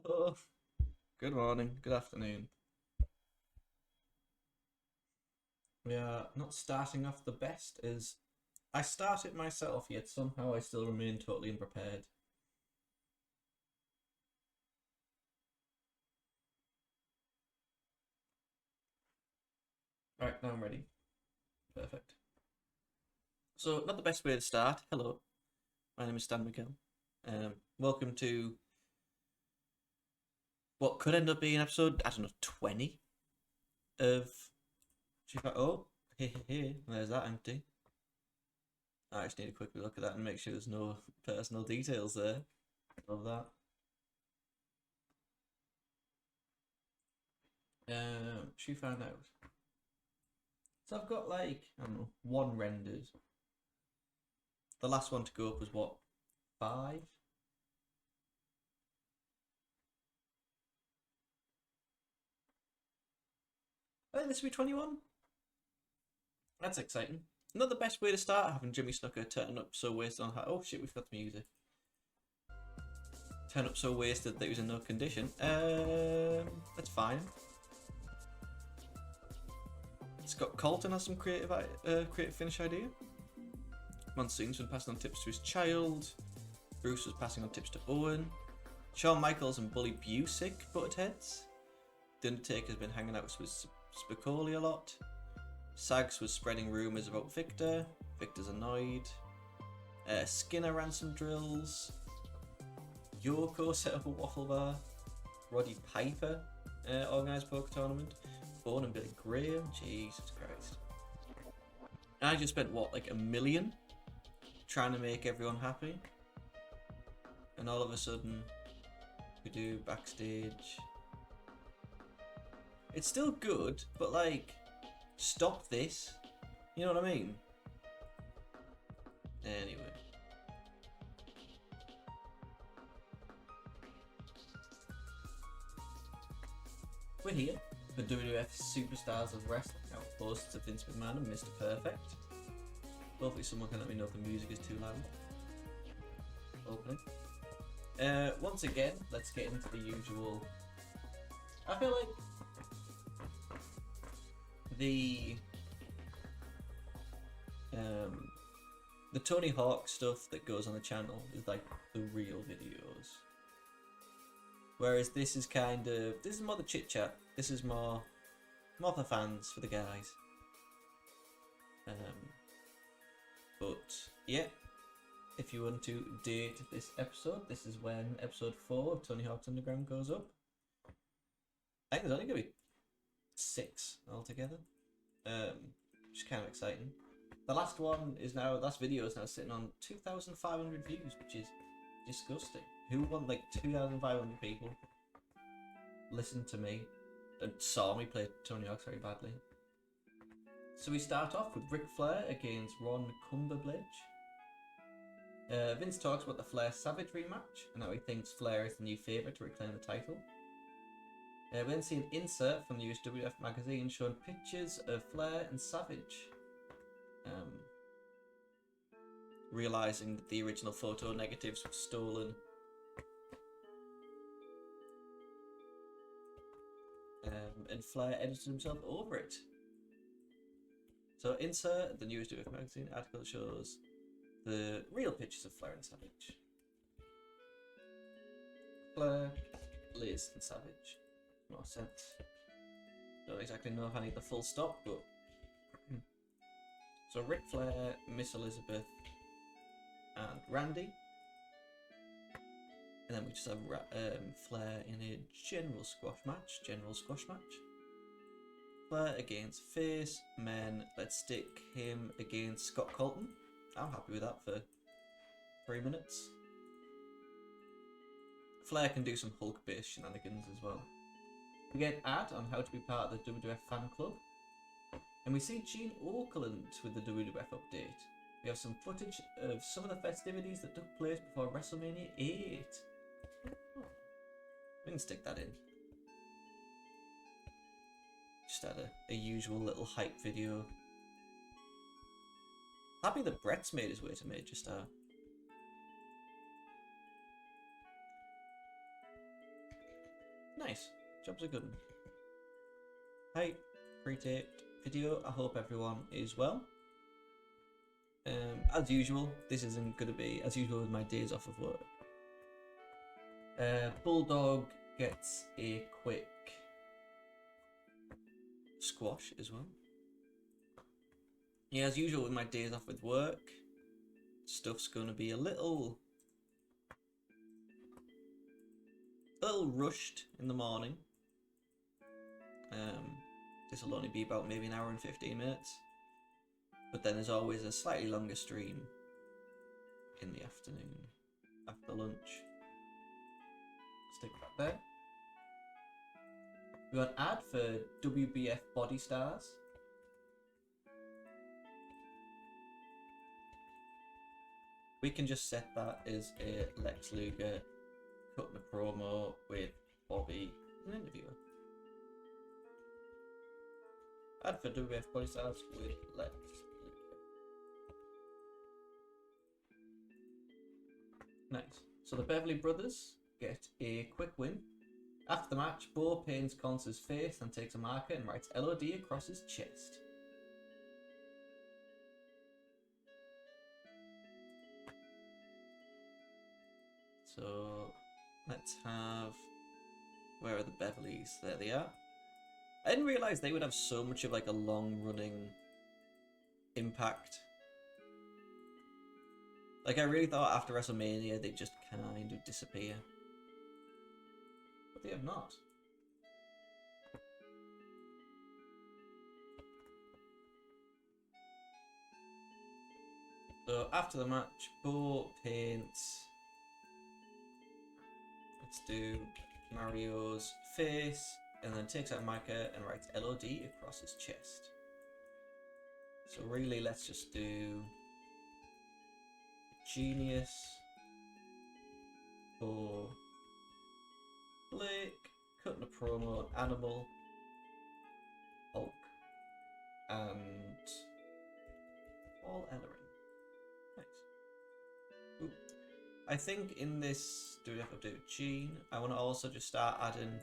Hello. Good morning, good afternoon. We are not starting off the best as I started myself, yet somehow I still remain totally unprepared. Right, now I'm ready. Perfect. So, not the best way to start. Hello, my name is Stan McGill. Welcome to what could end up being episode, I don't know, 20 of... Oh, hey, there's that empty. I just need to quickly look at that and make sure there's no personal details there. Love that. She found out. So I've got like, I don't know, one rendered. The last one to go up was what, 5? I think this will be 21. That's exciting. Not the best way to start, having Jimmy Snooker turn up so wasted on her. Oh shit, we've got the music. Turn up so wasted that he was in no condition. That's fine. Scott Colton has some creative finish idea. Monsoon's been passing on tips to his child. Bruce was passing on tips to Owen. Shawn Michaels and Bully Busick butted heads. The Undertaker's been hanging out with Spicoli a lot. Sags was spreading rumours about Victor. Victor's annoyed. Skinner ran some drills. Yoko set up a waffle bar. Roddy Piper organised poker tournament. Bourne and Billy Graham. Jesus Christ. And I just spent what, like $1 million trying to make everyone happy. And all of a sudden, we do backstage. It's still good, but like, stop this. You know what I mean? Anyway. We're here for WWF Superstars of Wrestling, outposts of Vince McMahon and Mr. Perfect. Hopefully someone can let me know if the music is too loud. Opening. Once again, let's get into the usual. I feel like the Tony Hawk stuff that goes on the channel is like the real videos. Whereas this is more the chit chat. This is more for fans, for the guys. But yeah, if you want to date this episode, this is when episode 4 of Tony Hawk's Underground goes up. I think there's only gonna be 6 altogether, which is kind of exciting. The last video is now sitting on 2,500 views, which is disgusting. Who want like 2,500 people listened to me and saw me play Tony Hawk very badly? So we start off with Ric Flair against Ron Cumberbridge. Vince talks about the Flair Savage rematch and how he thinks Flair is the new favourite to reclaim the title. We then see an insert from the US WWF magazine showing pictures of Flair and Savage. Realising that the original photo negatives were stolen. And Flair edited himself over it. So insert the newest WWF magazine article shows the real pictures of Flair and Savage. Flair, Liz and Savage. More sense. Don't exactly know if I need the full stop, but so Ric Flair, Miss Elizabeth, and Randy. And then we just have Flair in a general squash match. Flair against Face, Men. Let's stick him against Scott Colton. I'm happy with that for 3 minutes. Flair can do some Hulk-based shenanigans as well. We get an ad on how to be part of the WWF fan club. And we see Gene Okerlund with the WWF update. We have some footage of some of the festivities that took place before WrestleMania 8. We can stick that in. Just had a usual little hype video. Happy that Brett's made his way to Major Star. Nice. Job's a good one. Hi, pre-taped video. I hope everyone is well. As usual, this isn't going to be as usual with my days off of work. Bulldog gets a quick squash as well. Yeah, as usual with my days off with work, stuff's going to be a little rushed in the morning. This will only be about maybe an hour and 15 minutes. But then there's always a slightly longer stream in the afternoon after lunch. Stick that there. We got an ad for WBF Body Stars. We can just set that as a Lex Luger cutting a promo with Bobby as an interviewer. Ad for WBF Body Stars with Lex Luger. Nice. So the Beverly Brothers get a quick win. After the match, Bo paints Conce's face and takes a marker and writes LOD across his chest. So let's have... Where are the Beverleys? There they are. I didn't realise they would have so much of like a long running impact. Like I really thought after WrestleMania they'd just kind of disappear. But they have not. So after the match, Bo paints... Let's do Mario's face, and then takes out a marker and writes LOD across his chest. So really, let's just do Genius for Blake, cutting a promo on Animal, Hulk, and Paul Ellering. Nice. Ooh. I think in this, do we have to do Gene? I want to also just start adding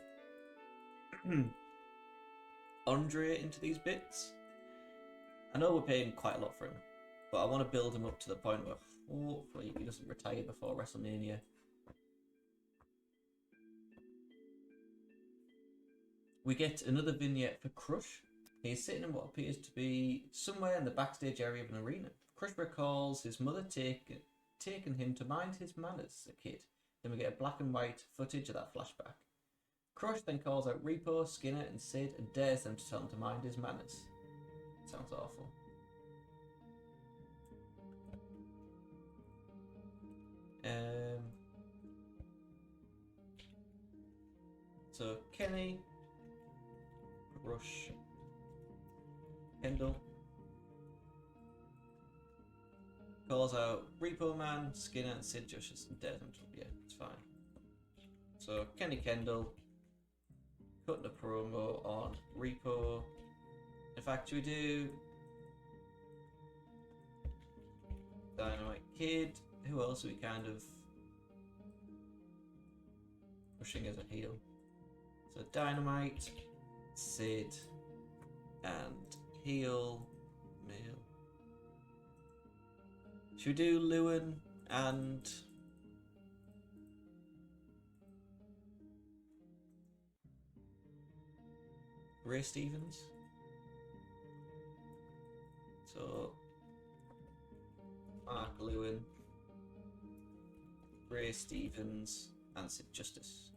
Andre into these bits. I know we're paying quite a lot for him, but I want to build him up to the point where hopefully he doesn't retire before WrestleMania. We get another vignette for Crush. He's sitting in what appears to be somewhere in the backstage area of an arena. Crush recalls his mother taken him to mind his manners as a kid. Then we get a black and white footage of that flashback. Crush then calls out Repo, Skinner and Sid and dares them to tell him to mind his manners. Sounds awful. So Kenny, Rush, Kendall calls out Repo Man, Skinner and Sid Justice and dares them to, yeah, it's fine. So Kenny Kendall cutting a promo on Repo. In fact, should we do Dynamite Kid? Who else are we kind of pushing as a heel? So Dynamite, Sid, and heel, male. Should we do Lewin and Ray Stevens? So Mark Lewin, Ray Stevens, and Sid Justice.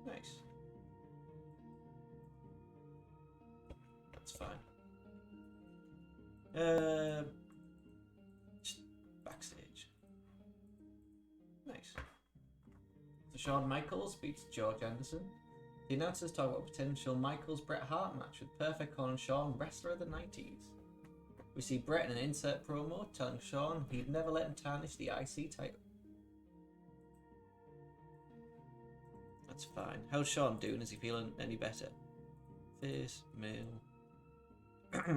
Nice. That's fine. Just backstage. Nice. So Shawn Michaels beats George Anderson. The announcers talk about a potential Michaels-Bret Hart match with Perfect calling Shawn wrestler of the 90s. We see Bret in an insert promo telling Shawn he'd never let him tarnish the IC title. That's fine. How's Shawn doing? Is he feeling any better? Face, male.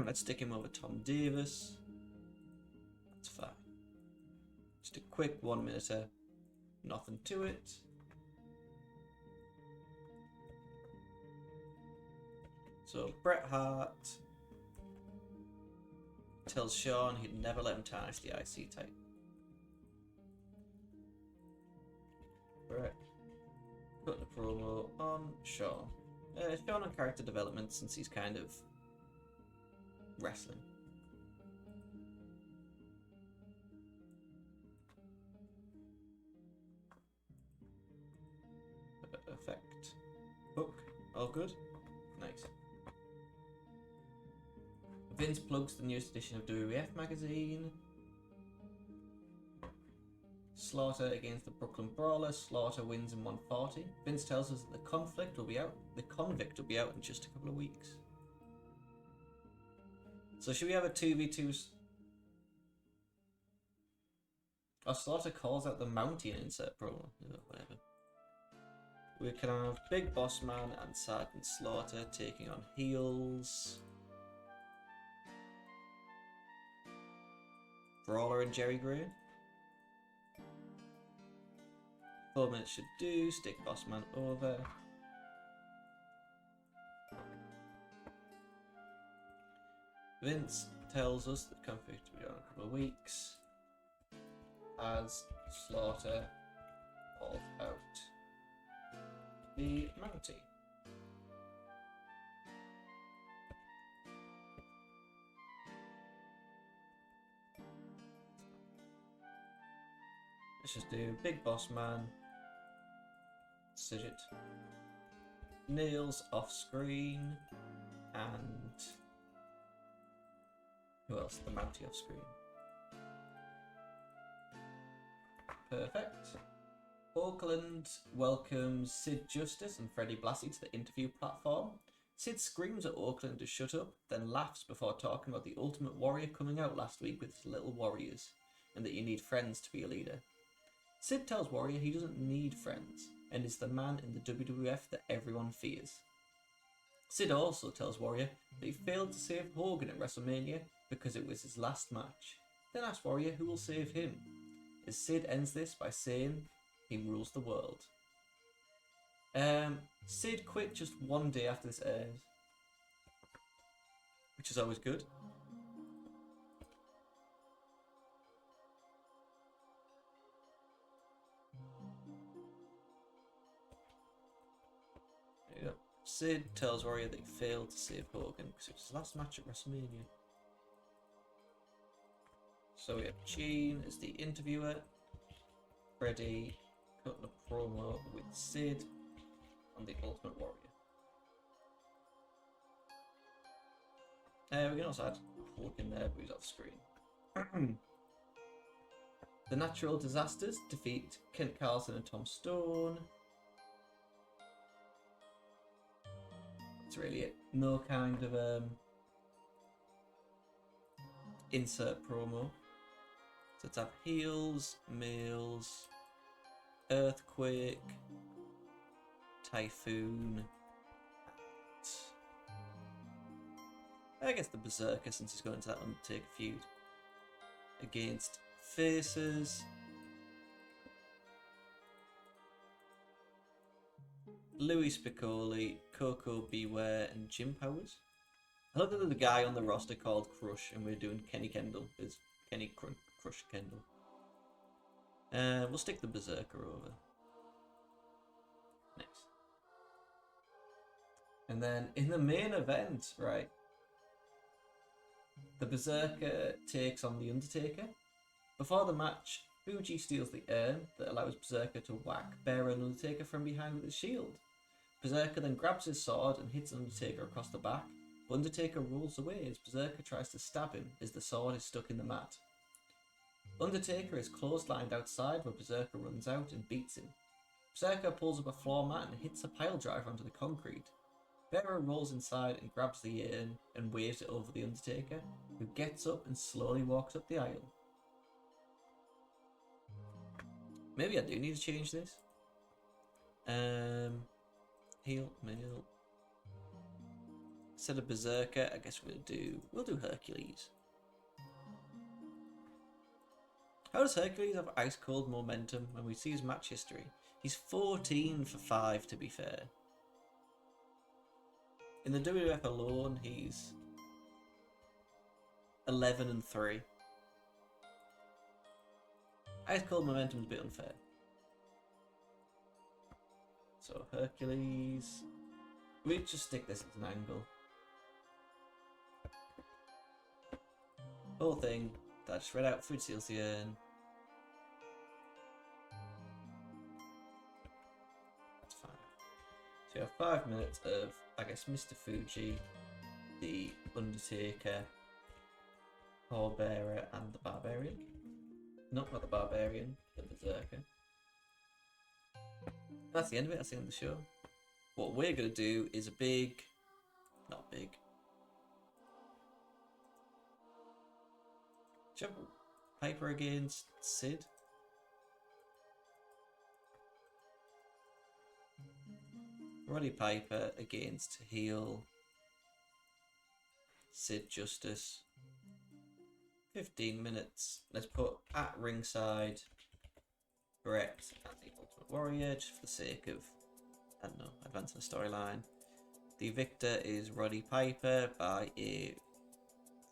Let's stick him over Tom Davis. That's fine. Just a quick 1 minute. Nothing to it. So Bret Hart tells Shawn he'd never let him tarnish the IC title. Bret cutting a promo on Shawn. Shawn on character development since he's kind of wrestling. Perfect. Hook. All good. Nice. Vince plugs the newest edition of WWF magazine. Slaughter against the Brooklyn Brawler. Slaughter wins in 140. Vince tells us that the convict will be out in just a couple of weeks. So should we have a 2v2? Oh, Slaughter calls out the Mountie and insert promo. Whatever. We can have Big Boss Man and Sergeant Slaughter taking on heels. Brawler and Jerry Gray. 4 minutes should do. Stick Boss Man over. Vince tells us that conflict will be on in a couple of weeks as Slaughter calls out the Mountie. Let's just do Big Boss Man, Sidget, Nails off screen, and who else? The Mountie off screen. Perfect. Auckland welcomes Sid Justice and Freddie Blassie to the interview platform. Sid screams at Auckland to shut up, then laughs before talking about the Ultimate Warrior coming out last week with his little warriors, and that you need friends to be a leader. Sid tells Warrior he doesn't need friends, and is the man in the WWF that everyone fears. Sid also tells Warrior that he failed to save Hogan at WrestleMania because it was his last match, then asks Warrior who will save him, as Sid ends this by saying he rules the world. Sid quit just 1 day after this airs, which is always good. There you go. Sid tells Warrior that he failed to save Hogan because it was his last match at WrestleMania. So we have Gene as the interviewer, Freddie cutting a promo with Sid on the Ultimate Warrior. We can also add Hulk in there, but he's off screen. The Natural Disasters defeat Kent Carlson and Tom Stone. That's really it. No kind of insert promo. So let's have heels, males, earthquake, typhoon, I guess the Berserker, since he's going into that Undertaker feud, against faces. Louis Spiccoli, Coco Beware, and Jim Powers. I love that there's a guy on the roster called Crush, and we're doing Kenny Kendall. It's Kenny Crush Kendall. We'll stick the Berserker over. Next. And then in the main event, right, the Berserker takes on the Undertaker. Before the match, Fuji steals the urn that allows Berserker to whack Bearer and Undertaker from behind with his shield. Berserker then grabs his sword and hits Undertaker across the back, but Undertaker rolls away as Berserker tries to stab him as the sword is stuck in the mat. Undertaker is clotheslined outside where Berserker runs out and beats him. Berserker pulls up a floor mat and hits a pile driver onto the concrete. Bearer rolls inside and grabs the urn and waves it over the Undertaker, who gets up and slowly walks up the aisle. Maybe I do need to change this. Heel, male. Instead of Berserker, I guess we'll do Hercules. How does Hercules have ice cold momentum when we see his match history? He's 14 for 5, to be fair. In the WWF alone, he's 11 and 3. Ice cold momentum is a bit unfair. So Hercules, we just stick this as an angle. Whole thing that just read out food seals the urn. That's fine. So you have 5 minutes of, I guess, Mr. Fuji, the Undertaker, Pallbearer, and the Barbarian. No, not the Barbarian, the Berserker. That's the end of it. That's the end of the show. What we're going to do is a big... Not big. Should I have Piper against Sid? Roddy Piper against heel Sid Justice. 15 minutes. Let's put at ringside Brett and the Ultimate Warrior, just for the sake of, I don't know, advancing the storyline. The victor is Roddy Piper by a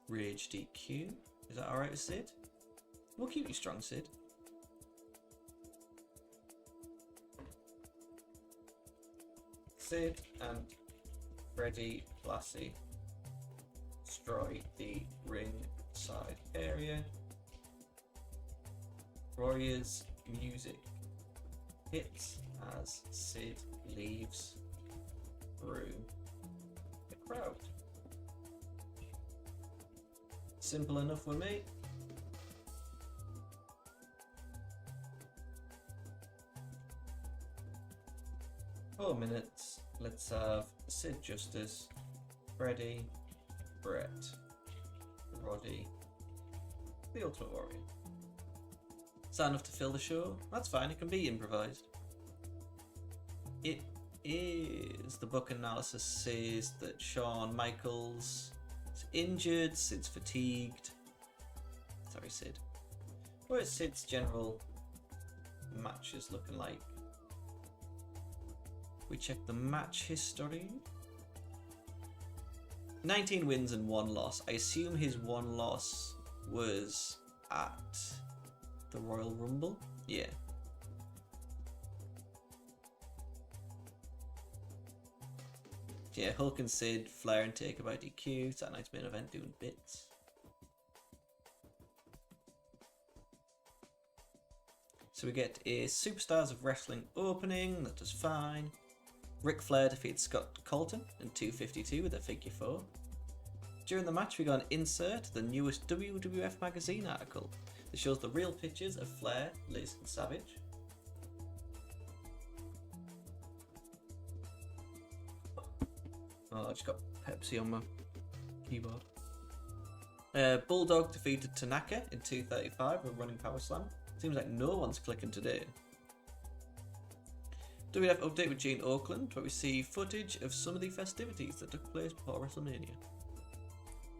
Rage DQ. Is that alright with Sid? We'll keep you strong, Sid. Sid and Freddie Blassie destroy the ringside area. Warriors music hits as Sid leaves through the crowd. Simple enough with me. Four minutes. Let's have Sid Justice, Freddie, Brett, Roddy, the Ultimate Warrior. Is that enough to fill the show? That's fine, it can be improvised. It is. The book analysis says that Shawn Michaels is injured, Sid's fatigued. Sorry, Sid. What is Sid's general matches looking like? We check the match history. 19 wins and 1 loss. I assume his 1 loss was at the Royal Rumble? Yeah. Yeah, Hulk and Sid, Flair and Taker by DQ. It's that night's main event doing bits. So we get a Superstars of Wrestling opening. That does fine. Ric Flair defeats Scott Colton in 252 with a figure 4. During the match, we got an insert, the newest WWF magazine article that shows the real pictures of Flair, Liz, and Savage. Oh, I just got Pepsi on my keyboard. Bulldog defeated Tanaka in 235 with a running power slam. Seems like no one's clicking today. WWF update with Gene Oakland, where we see footage of some of the festivities that took place before WrestleMania.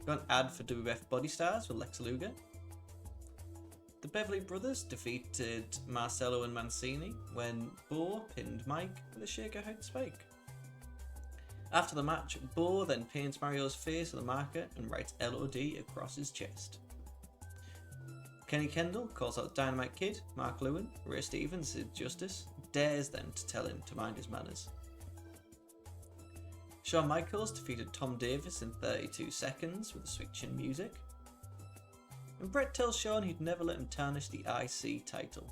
Got an ad for WWF Body Stars with Lex Luger. The Beverly Brothers defeated Marcelo and Mancini when Bo pinned Mike with a shaker height spike. After the match, Bo then paints Mario's face with a marker and writes LOD across his chest. Kenny Kendall calls out Dynamite Kid, Mark Lewin, Ray Stevens, Sid Justice, dares them to tell him to mind his manners. Shawn Michaels defeated Tom Davis in 32 seconds with a switch in music. And Brett tells Shawn he'd never let him tarnish the IC title.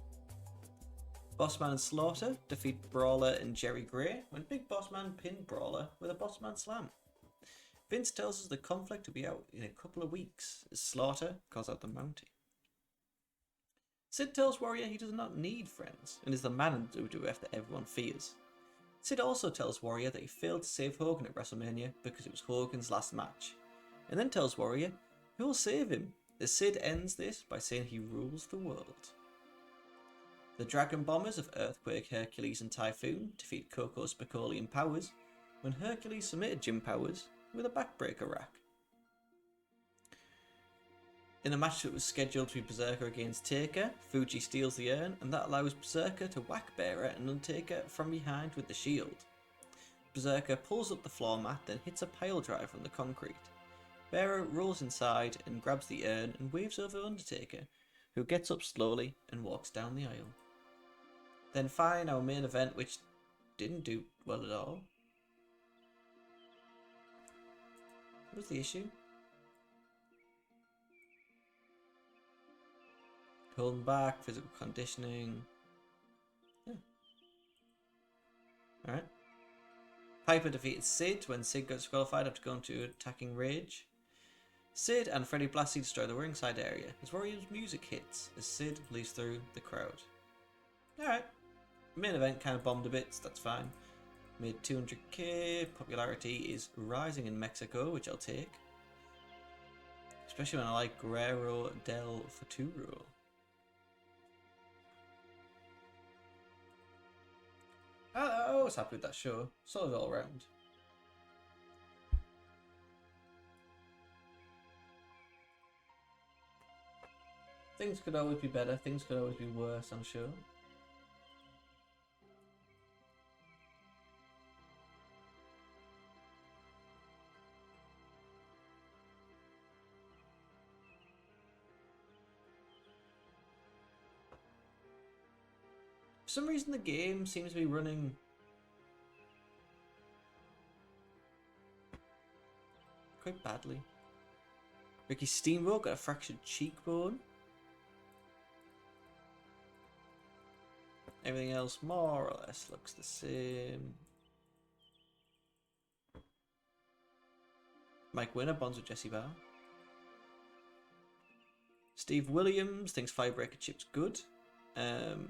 Bossman and Slaughter defeat Brawler and Jerry Gray when Big Bossman pinned Brawler with a Bossman slam. Vince tells us the conflict will be out in a couple of weeks as Slaughter calls out the Mountie. Sid tells Warrior he does not need friends and is the man in WWF that everyone fears. Sid also tells Warrior that he failed to save Hogan at WrestleMania because it was Hogan's last match, and then tells Warrior who will save him, as Sid ends this by saying he rules the world. The Dragon Bombers of Earthquake, Hercules and Typhoon defeat Coco Spicoli and Powers when Hercules submitted Jim Powers with a backbreaker rack. In a match that was scheduled to be Berserker against Taker, Fuji steals the urn, and that allows Berserker to whack Bearer and Undertaker from behind with the shield. Berserker pulls up the floor mat, then hits a pile driver on the concrete. Bearer rolls inside and grabs the urn and waves over Undertaker, who gets up slowly and walks down the aisle. Then fine, our main event, which didn't do well at all. What was the issue? Holding back, physical conditioning. Yeah. Alright. Piper defeated Sid when Sid got disqualified after going to attacking Rage. Sid and Freddie Blassie destroy the ringside area as Warriors' music hits as Sid leads through the crowd. Alright. Main event kind of bombed a bit, so that's fine. Made 200k. Popularity is rising in Mexico, which I'll take. Especially when I like Guerrero del Futuro. I was happy with that show. Solid all round. Things could always be better. Things could always be worse, I'm sure. For some reason the game seems to be running quite badly. Ricky Steamboat got a fractured cheekbone. Everything else more or less looks the same. Mike Winner bonds with Jesse Barr. Steve Williams thinks Firebreaker Chip's good.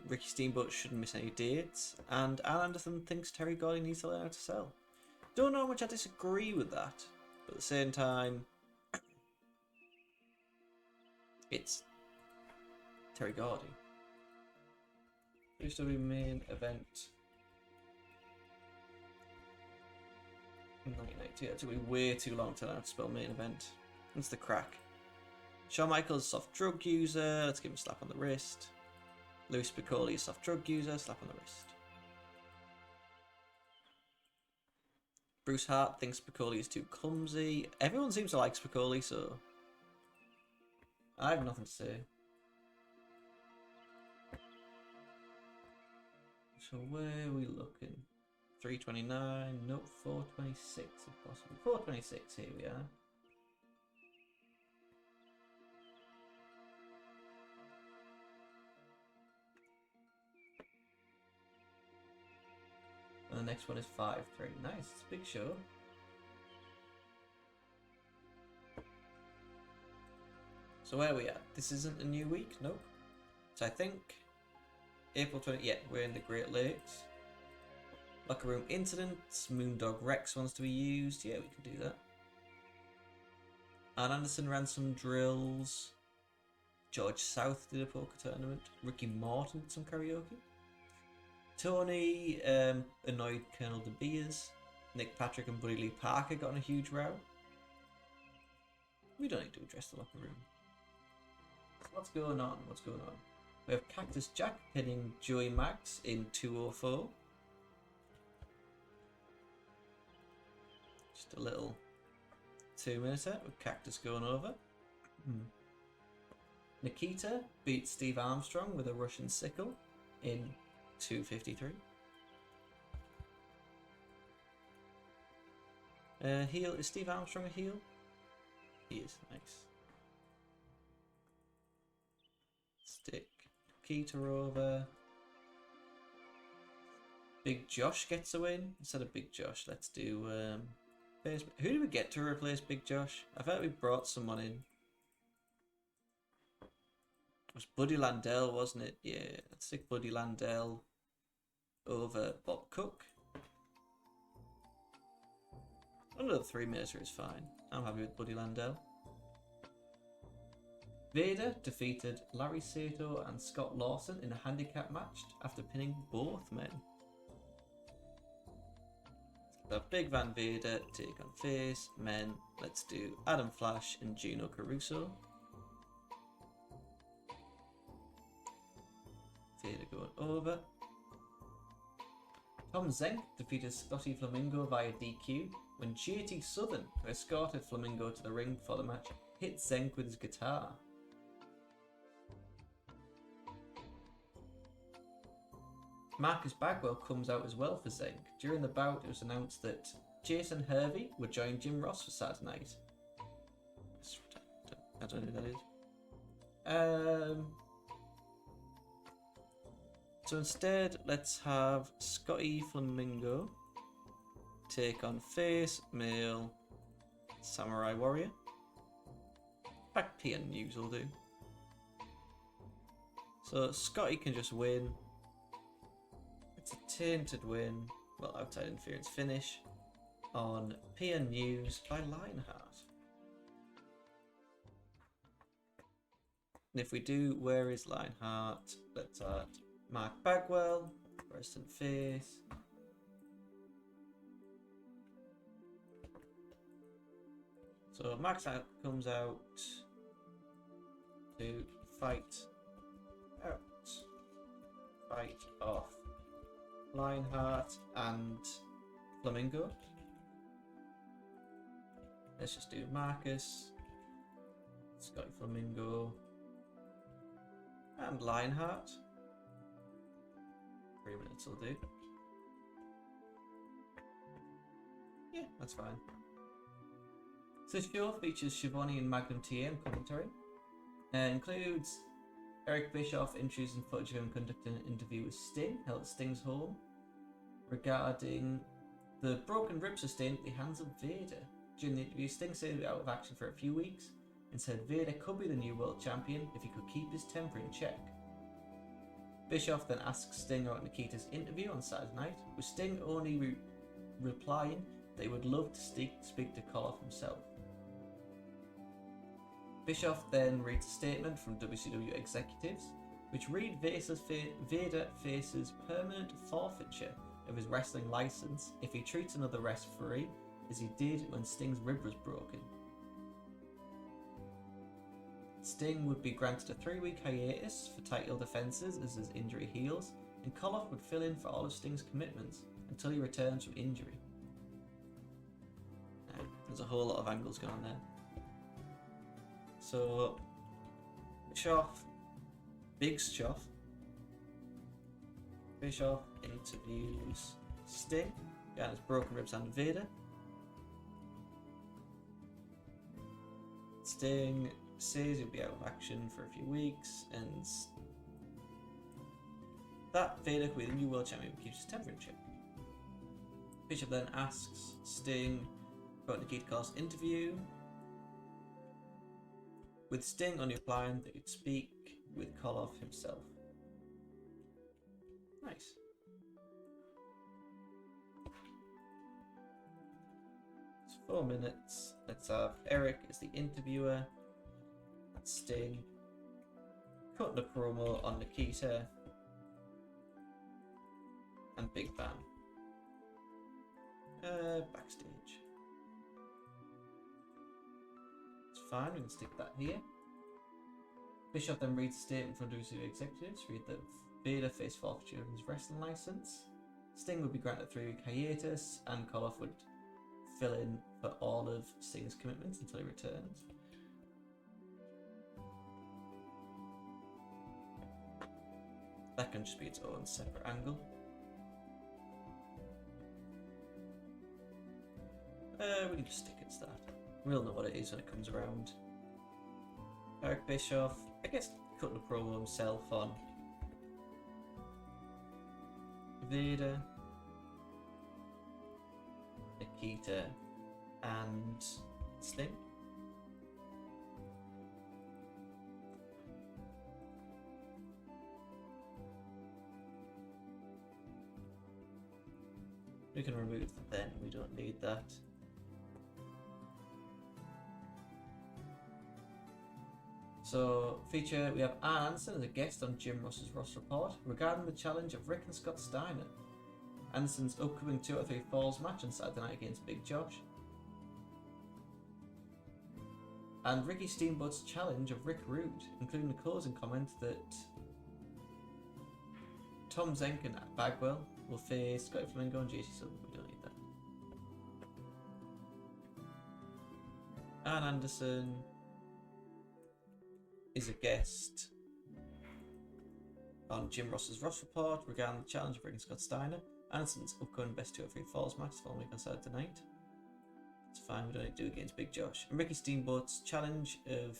Ricky Steamboat shouldn't miss any dates. And Al Anderson thinks Terry Gordy needs to learn how to sell. Don't know how much I disagree with that. But at the same time, it's Terry Gordy. Used to be main event. 1992. That took me way too long to learn how to spell main event. That's the crack. Shawn Michaels, soft drug user. Let's give him a slap on the wrist. Louis Piccoli, soft drug user. Slap on the wrist. Bruce Hart thinks Piccoli is too clumsy. Everyone seems to like Piccoli, so I have nothing to say. So where are we looking? 329, nope, 426 if possible. 426, here we are. And the next one is 5-3. Nice, it's a big show. So where are we at? This isn't a new week, nope. So I think April 20, yeah, we're in the Great Lakes. Locker room incidents, Moondog Rex wants to be used. Yeah, we can do that. Ann Anderson ran some drills. George South did a poker tournament. Ricky Morton did some karaoke. Tony annoyed Colonel De Beers. Nick Patrick and Buddy Lee Parker got in a huge row. We don't need to address the locker room. So what's going on? What's going on? We have Cactus Jack pinning Joey Max in 204. Just a little 2-minuter with Cactus going over. Nikita beats Steve Armstrong with a Russian sickle in 253. Heel, is Steve Armstrong a heel? He is, nice. Stick Nikita over. Big Josh gets a win. Instead of Big Josh, let's do who do we get to replace Big Josh? I thought we brought someone in. It was Buddy Landell, wasn't it? Yeah, let's stick Buddy Landell over Bob Cook. Another 3-minuter is fine. I'm happy with Buddy Landell. Vader defeated Larry Sato and Scott Lawson in a handicap match after pinning both men. The Big Van Vader take on face men. Let's do Adam Flash and Gino Caruso. going over. Tom Zenk defeated Scotty Flamingo via DQ when JT Southern, who escorted Flamingo to the ring before the match, hit Zenk with his guitar. Marcus Bagwell comes out as well for Zenk. During the bout, it was announced that Jason Hervey would join Jim Ross for Saturday night. I don't know who that is. So instead, let's have Scotty Flamingo take on face, male, Samurai Warrior. Back PN News will do. So Scotty can just win. It's a tainted win. Well, outside interference finish on PN News by Lionheart. And if we do, where is Lionheart? Let's add Mark Bagwell, rest in face. So Mark comes out to fight off Lionheart and Flamingo. Let's just do Marcus, Scotty Flamingo, and Lionheart. 3 minutes will do. Yeah, that's fine. So the show features Shivani and Magnum TA commentary. Includes Eric Bischoff introducing footage of him conducting an interview with Sting, held at Sting's home, regarding the broken rib sustained at the hands of Vader. During the interview, Sting said he'd be out of action for a few weeks and said Vader could be the new world champion if he could keep his temper in check. Bischoff then asks Sting about Nikita's interview on Saturday night, with Sting only replying that he would love to speak to Koloff himself. Bischoff then reads a statement from WCW executives, which read Vader faces permanent forfeiture of his wrestling license if he treats another referee as he did when Sting's rib was broken. Sting would be granted a 3-week hiatus for title defences as his injury heals, and Koloff would fill in for all of Sting's commitments until he returns from injury. Now, there's a whole lot of angles going on there. So, Bischoff interviews Sting, behind his broken ribs and Vader. Sting says he'll be out of action for a few weeks, and that Vader could be the new world champion who keeps his temper in check. Bishop then asks Sting about Nikita Koloff's interview, with Sting only replying that he'd speak with Koloff himself. Nice. It's 4 minutes. Let's have Eric as the interviewer. Sting cutting a promo on Nikita and Big Bang backstage. It's fine, we can stick that here. Bischoff then reads a statement from WCW executives, read that Vader faced forfeiture of his wrestling license. Sting would be granted a 3-week hiatus, and Koloff would fill in for all of Sting's commitments until he returns. That can just be its own separate angle. We can just stick it to that. We'll know what it is when it comes around. Eric Bischoff, I guess, cutting a promo himself on Vader, Nikita, and Sting. We can remove the then, we don't need that. So, feature, we have Arn Anderson as a guest on Jim Ross's Ross Report regarding the challenge of Rick and Scott Steiner. Anderson's upcoming 2 out of 3 Falls match on Saturday night against Big Josh. And Ricky Steamboat's challenge of Rick Rude, including the closing comment that Tom Zenk and Bagwell will face Scotty Flamingo and JC Silver. We don't need that. Ann Anderson is a guest on Jim Ross's Ross Report regarding the challenge of bringing Scott Steiner. Anderson's upcoming best 2 or 3 falls match following week on Saturday night. It's fine, we don't need to do it against Big Josh. And Ricky Steamboat's challenge of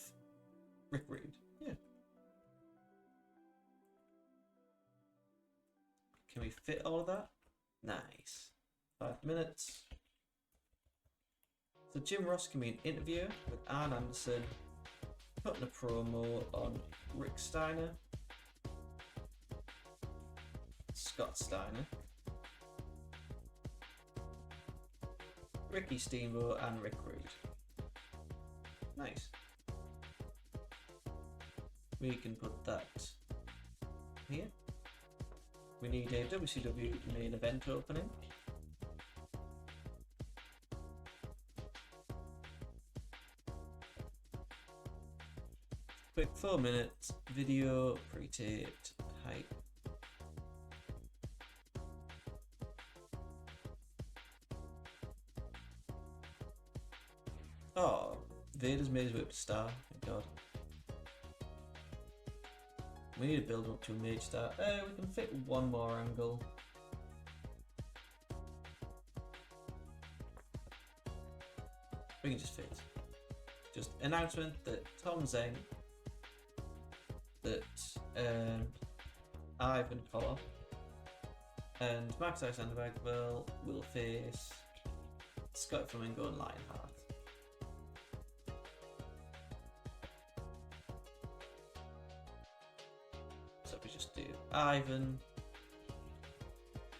Rick Rude. Yeah. Can we fit all of that? Nice. 5 minutes. So Jim Ross can be an interviewer with Arn Anderson, putting a promo on Rick Steiner, Scott Steiner, Ricky Steamboat and Rick Rude. Nice. We can put that here. We need a WCW main event opening. Quick 4 minutes video, pre-taped, hype. Oh, Vader's made his way up to star, thank God. We need to build up to a mage star. We can fit one more angle. We can just fit. Just announcement that Tom Zeng, that Ivan Collar and Max Alexander Bagwell will face Scott Flamingo and Lionheart. So we just do Ivan,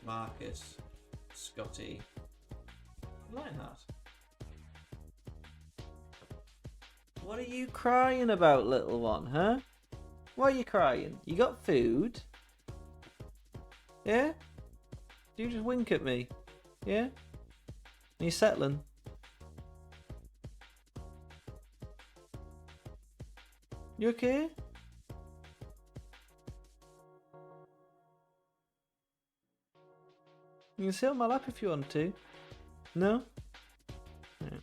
Marcus, Scotty, Lionheart. What are you crying about, little one, huh? Why are you crying? You got food? Yeah? Do you just wink at me? Yeah? Are you settling? You okay? You can sit on my lap if you want to. No? Yeah.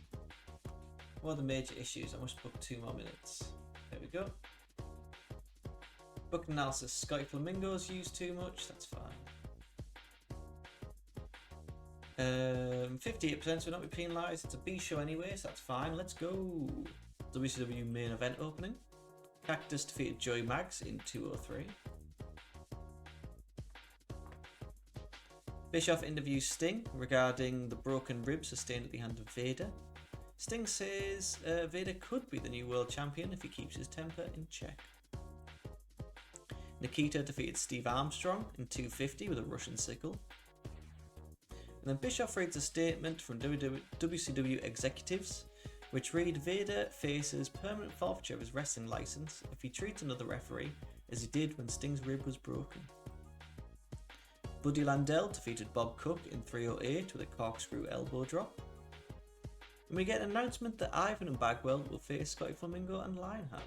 What are the major issues? I must book 2 more minutes. There we go. Book analysis. Scotty Flamingo's used too much. That's fine. 58% will not be penalised. It's a B show anyway, so that's fine. Let's go. WCW main event opening. Cactus defeated Joey Maggs in 203. Bischoff interviews Sting regarding the broken rib sustained at the hand of Vader. Sting says Vader could be the new world champion if he keeps his temper in check. Nikita defeated Steve Armstrong in 250 with a Russian sickle. And then Bischoff reads a statement from WCW executives, which read Vader faces permanent forfeiture of his wrestling license if he treats another referee as he did when Sting's rib was broken. Buddy Landell defeated Bob Cook in 308 with a corkscrew elbow drop. And we get an announcement that Ivan and Bagwell will face Scotty Flamingo and Lionheart.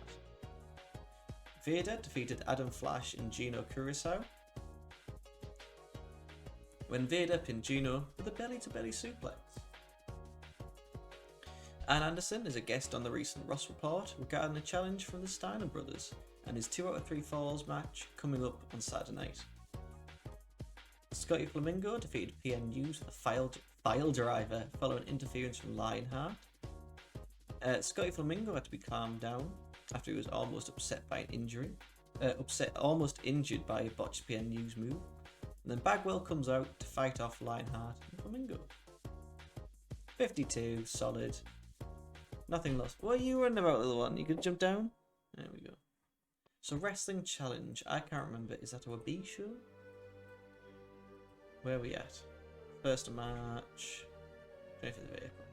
Vader defeated Adam Flash and Gino Curacao, when Vader pinned Gino with a belly-to-belly suplex. Ann Anderson is a guest on the recent Ross Report regarding a challenge from the Steiner brothers and his 2 out of 3 falls match coming up on Saturday night. Scotty Flamingo defeated PNU's file driver following interference from Lionheart. Scotty Flamingo had to be calmed down after he was almost upset by an injury. Almost injured by a botched PNU's move. And then Bagwell comes out to fight off Lionheart and Flamingo. 52, solid. Nothing lost. What are you running about, little one? You could jump down? There we go. So wrestling challenge. I can't remember. Is that a B show? Where are we at? 1st of March. 25th of April.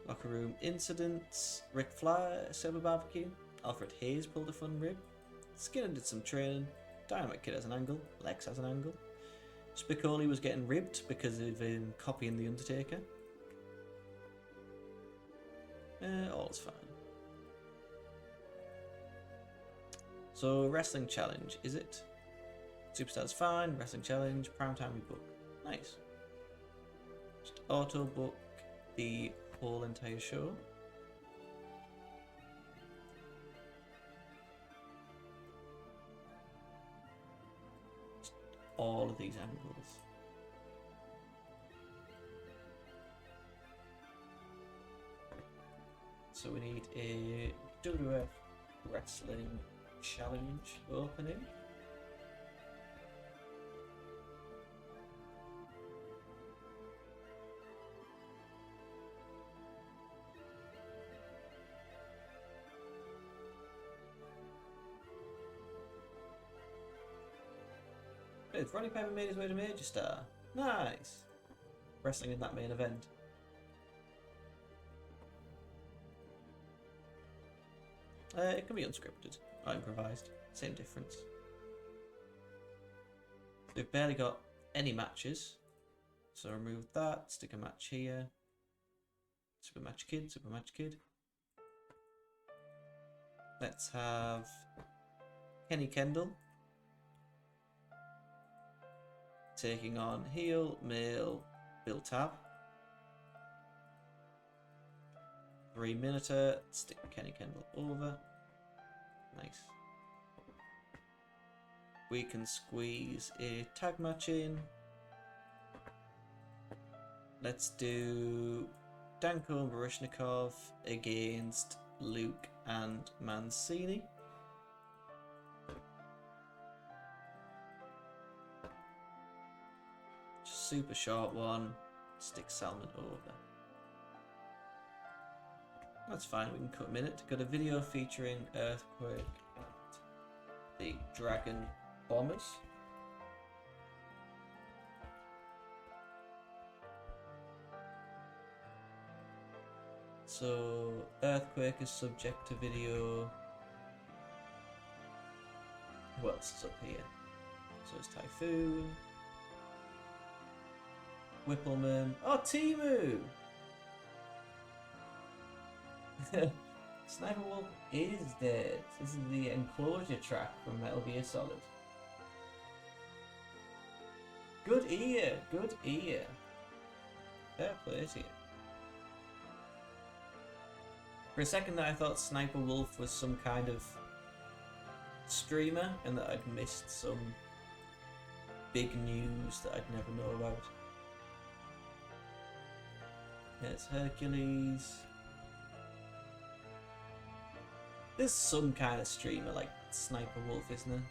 Locker room incidents. Ric Flair set up a barbecue. Alfred Hayes pulled a fun rib. Skinner did some training. Dynamite Kid has an angle. Lex has an angle. Spicoli was getting ribbed because of him copying The Undertaker. All's fine. So, wrestling challenge, is it? Superstars fine. Wrestling challenge. Primetime rebook. Nice. Just auto book the whole entire show. Just all of these angles. So we need a WWF Wrestling Challenge opening. Hey, Ronnie Piper made his way to Major Star. Nice. Wrestling in that main event. It can be unscripted or improvised. Same difference. We've barely got any matches. So remove that. Stick a match here. Super match kid, super match kid. Let's have Kenny Kendall taking on heel, male, Bill Tab. 3-minute. Stick Kenny Kendall over. Nice. We can squeeze a tag match in. Let's do Danko and Baryshnikov against Luke and Mancini. Just super short one. Stick Salmon over. That's fine, we can cut a minute. Got a video featuring Earthquake and the Dragon Bombers. So, Earthquake is subject to video. Who else is up here? So it's Typhoon. Whippleman. Oh, Timu! Sniper Wolf is dead. This is the enclosure track from Metal Gear Solid. Good ear, good ear. Fair play to you. For a second there I thought Sniper Wolf was some kind of streamer and that I'd missed some big news that I'd never know about. There's Hercules. There's some kind of streamer like Sniper Wolf, isn't there?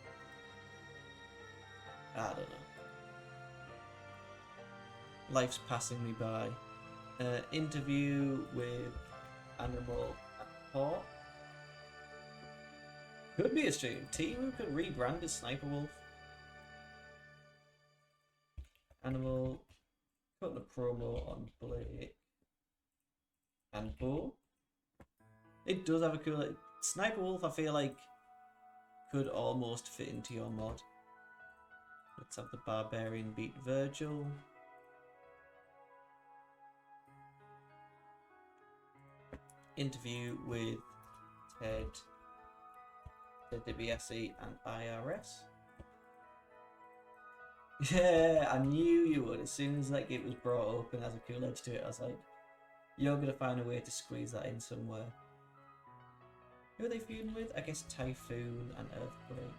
I don't know. Life's passing me by. Interview with Animal and Paw. Could be a stream. TEW could rebrand as Sniper Wolf. Animal cutting a promo on Blake and Bo. It does have a cool. Sniper Wolf, I feel like, could almost fit into your mod. Let's have the Barbarian beat Virgil. Interview with Ted DiBiase and IRS. Yeah, I knew you would. As soon as like it was brought up and has a cool edge to it, I was like, you're gonna find a way to squeeze that in somewhere. Who are they feuding with? I guess Typhoon and Earthquake.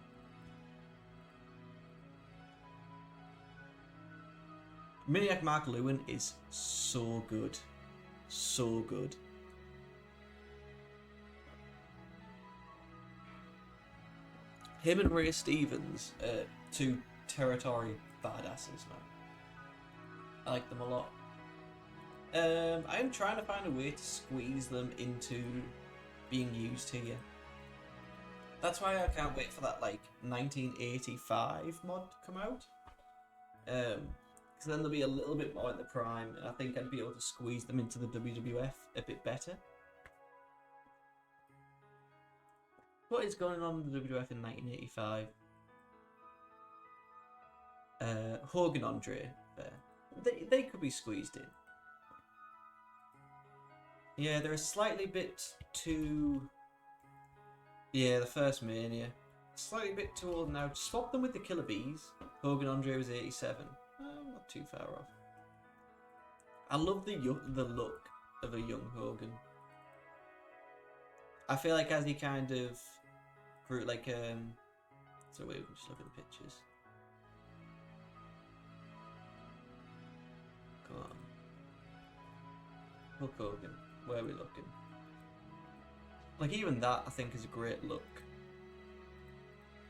Maniac Mark Lewin is so good. So good. Him and Ray Stevens, two territory badasses, man. I like them a lot. I'm trying to find a way to squeeze them into being used here. That's why I can't wait for that like 1985 mod to come out. Because then they'll be a little bit more in the prime, and I think I'd be able to squeeze them into the WWF a bit better. What is going on in the WWF in 1985? Hogan Andre there. They could be squeezed in. Yeah, they're a slightly bit too... Yeah, the first Mania. Slightly a bit too old now. Swap them with the Killer Bees. Hogan Andre was 87. Not too far off. I love the look of a young Hogan. I feel like as he kind of grew, like so we can just look at the pictures. Come on, Hulk Hogan. Where are we looking? Like even that, I think is a great look.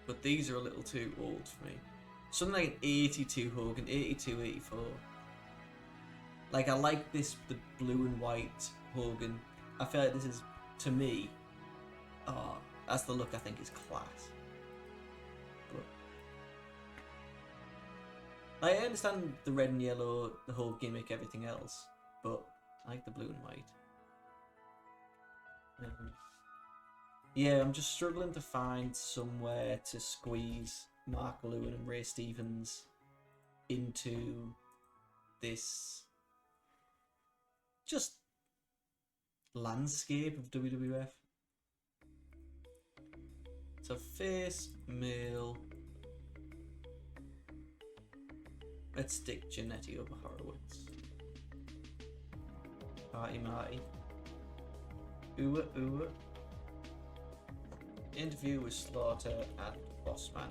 But these are a little too old for me. Something like an 82 Hogan, 82, 84. Like I like this, the blue and white Hogan. I feel like this is, to me, that's the look I think is class. But I understand the red and yellow, the whole gimmick, everything else, but I like the blue and white. Yeah, I'm just struggling to find somewhere to squeeze Mark Lewin and Ray Stevens into this just landscape of WWF. So face, male. Let's stick Jannetty over Horowitz. Party Marty. Ooh, ooh. Interview with Slaughter and Bossman.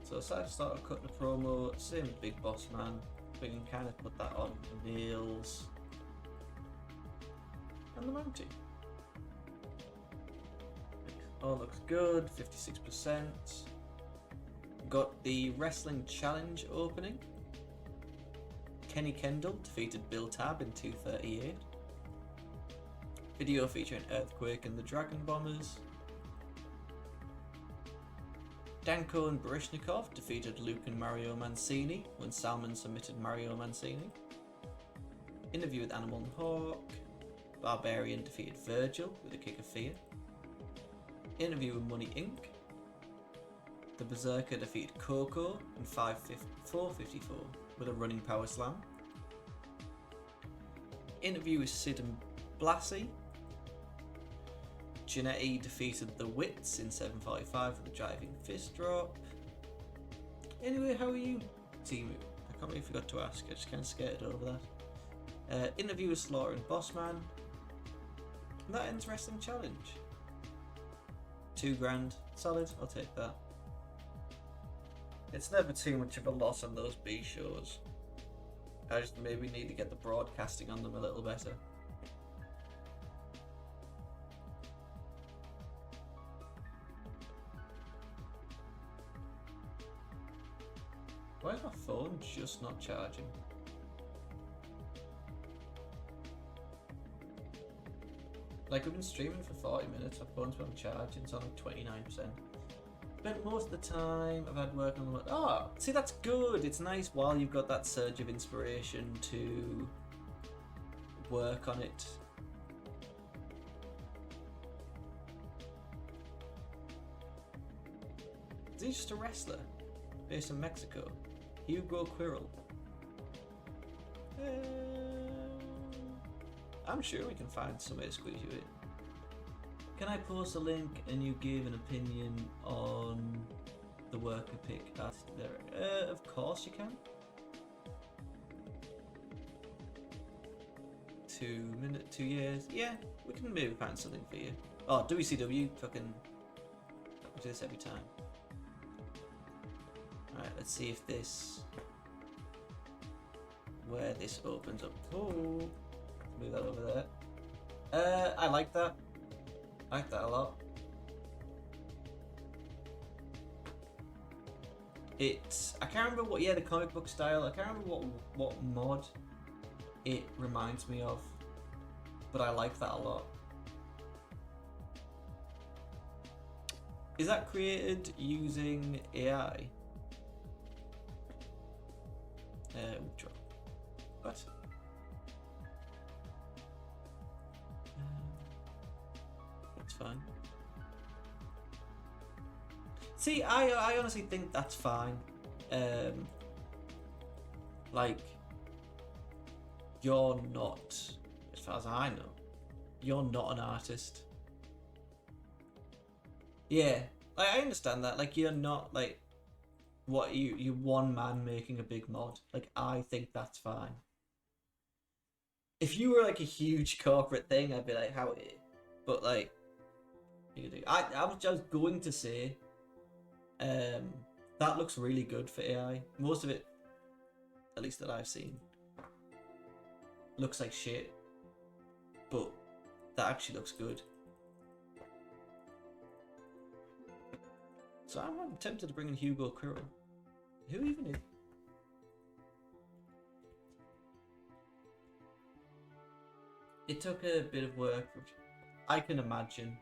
So I started cutting a promo, same with Big Bossman. We can kind of put that on Nails and the Mountie. All looks good, 56%. Got the Wrestling Challenge opening. Kenny Kendall defeated Bill Tab in 238. Video featuring Earthquake and the Dragon Bombers. Danko and Baryshnikov defeated Luke and Mario Mancini when Salmon submitted Mario Mancini. Interview with Animal and Hawk. Barbarian defeated Virgil with a kick of fear. Interview with Money Inc. The Berserker defeated Coco in 4:54 with a running power slam. Interview with Sid and Blassie. Jannetty defeated the Wits in 7:45 with a driving fist drop. Anyway, how are you, Team? I can't believe I forgot to ask. I just kind of skated over that. Interview with Slaughter and Bossman. And that ends Wrestling Challenge. $2,000, solid. I'll take that. It's never too much of a loss on those B shows. I just maybe need to get the broadcasting on them a little better. Why is my phone just not charging? Like, we've been streaming for 40 minutes, my phone's been on charge, it's on like 29%. Spent most of the time I've had work on the... Oh, see, that's good! It's nice while you've got that surge of inspiration to work on it. Is he just a wrestler based in Mexico? Hugo Quirrell. I'm sure we can find some way to squeeze you in. Can I post a link and you give an opinion on the worker pick asked there? Of course you can. 2 years. Yeah, we can maybe find something for you. Oh, WCW, fucking... we do this every time. Alright, let's see if this... where this opens up. Oh, move that over there. I like that. I like that a lot. It's... I can't remember what... yeah, the comic book style. I can't remember what mod it reminds me of. But I like that a lot. Is that created using AI? Draw. What? That's fine. See, I honestly think that's fine. Like, you're not, as far as I know, you're not an artist. Yeah, I understand that. Like, you're not like what you one man making a big mod. Like, I think that's fine. If you were like a huge corporate thing, I'd be like, how it? But like, I was just going to say, that looks really good for AI. Most of it, at least that I've seen, looks like shit, but that actually looks good. So I'm tempted to bring in Hugo Kuro. Who even is? It took a bit of work, which I can imagine.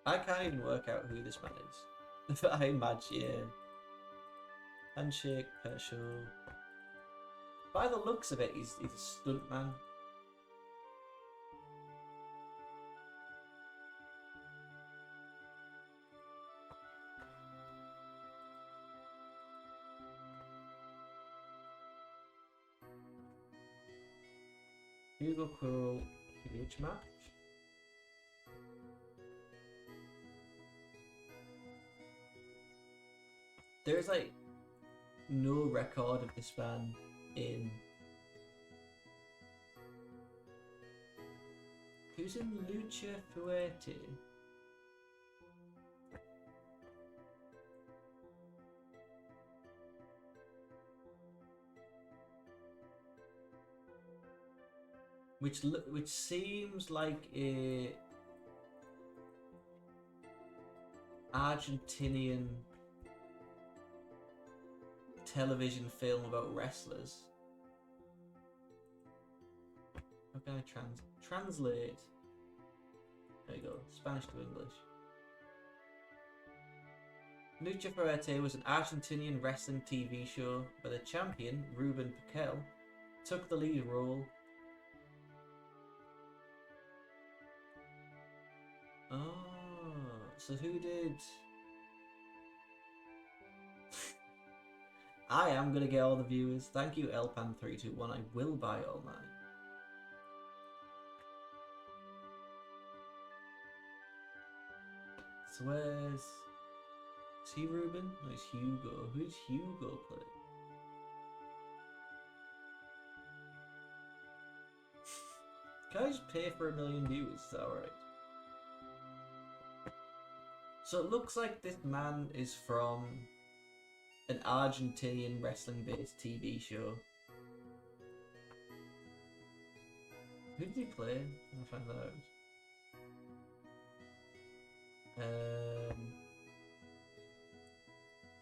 I can't even work out who this man is. I imagine, yeah. Handshake, special. By the looks of it, he's a stunt man. Hugo Quill, huge match. There's like no record of this man in. Who's in Lucha Fuerte? Which seems like a Argentinian television film about wrestlers. How can I translate? There you go, Spanish to English. Lucha Fuerte was an Argentinian wrestling TV show where the champion, Ruben Piquel, took the lead role. Oh, so who did? I am gonna get all the viewers. Thank you, Elpan321. I will buy all mine. So where's... Is he Ruben? No, it's Hugo. Who's Hugo play? Can I just pay for 1 million views? Is that alright? So it looks like this man is from an Argentinian wrestling-based TV show. Who did he play? I'll find that out.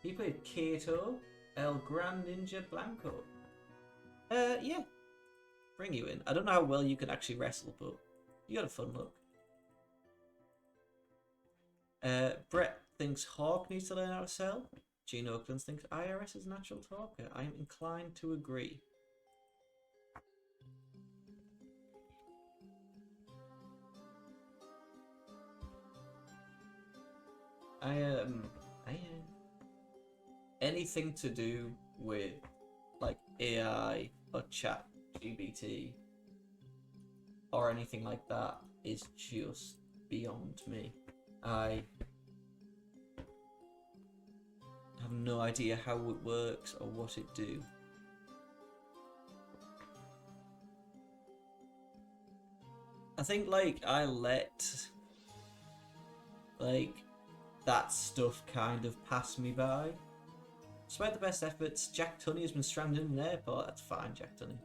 He played Kato, El Gran Ninja Blanco. Yeah. Bring you in. I don't know how well you can actually wrestle, but you got a fun look. Brett thinks Hawk needs to learn how to sell. Gene Oakland thinks IRS is a natural talker. I am inclined to agree. Anything to do with like AI or chat GBT or anything like that is just beyond me. I have no idea how it works or what it do. I think like I let like that stuff kind of pass me by. Despite the best efforts, Jack Tunney has been stranded in an airport. That's fine, Jack Tunney.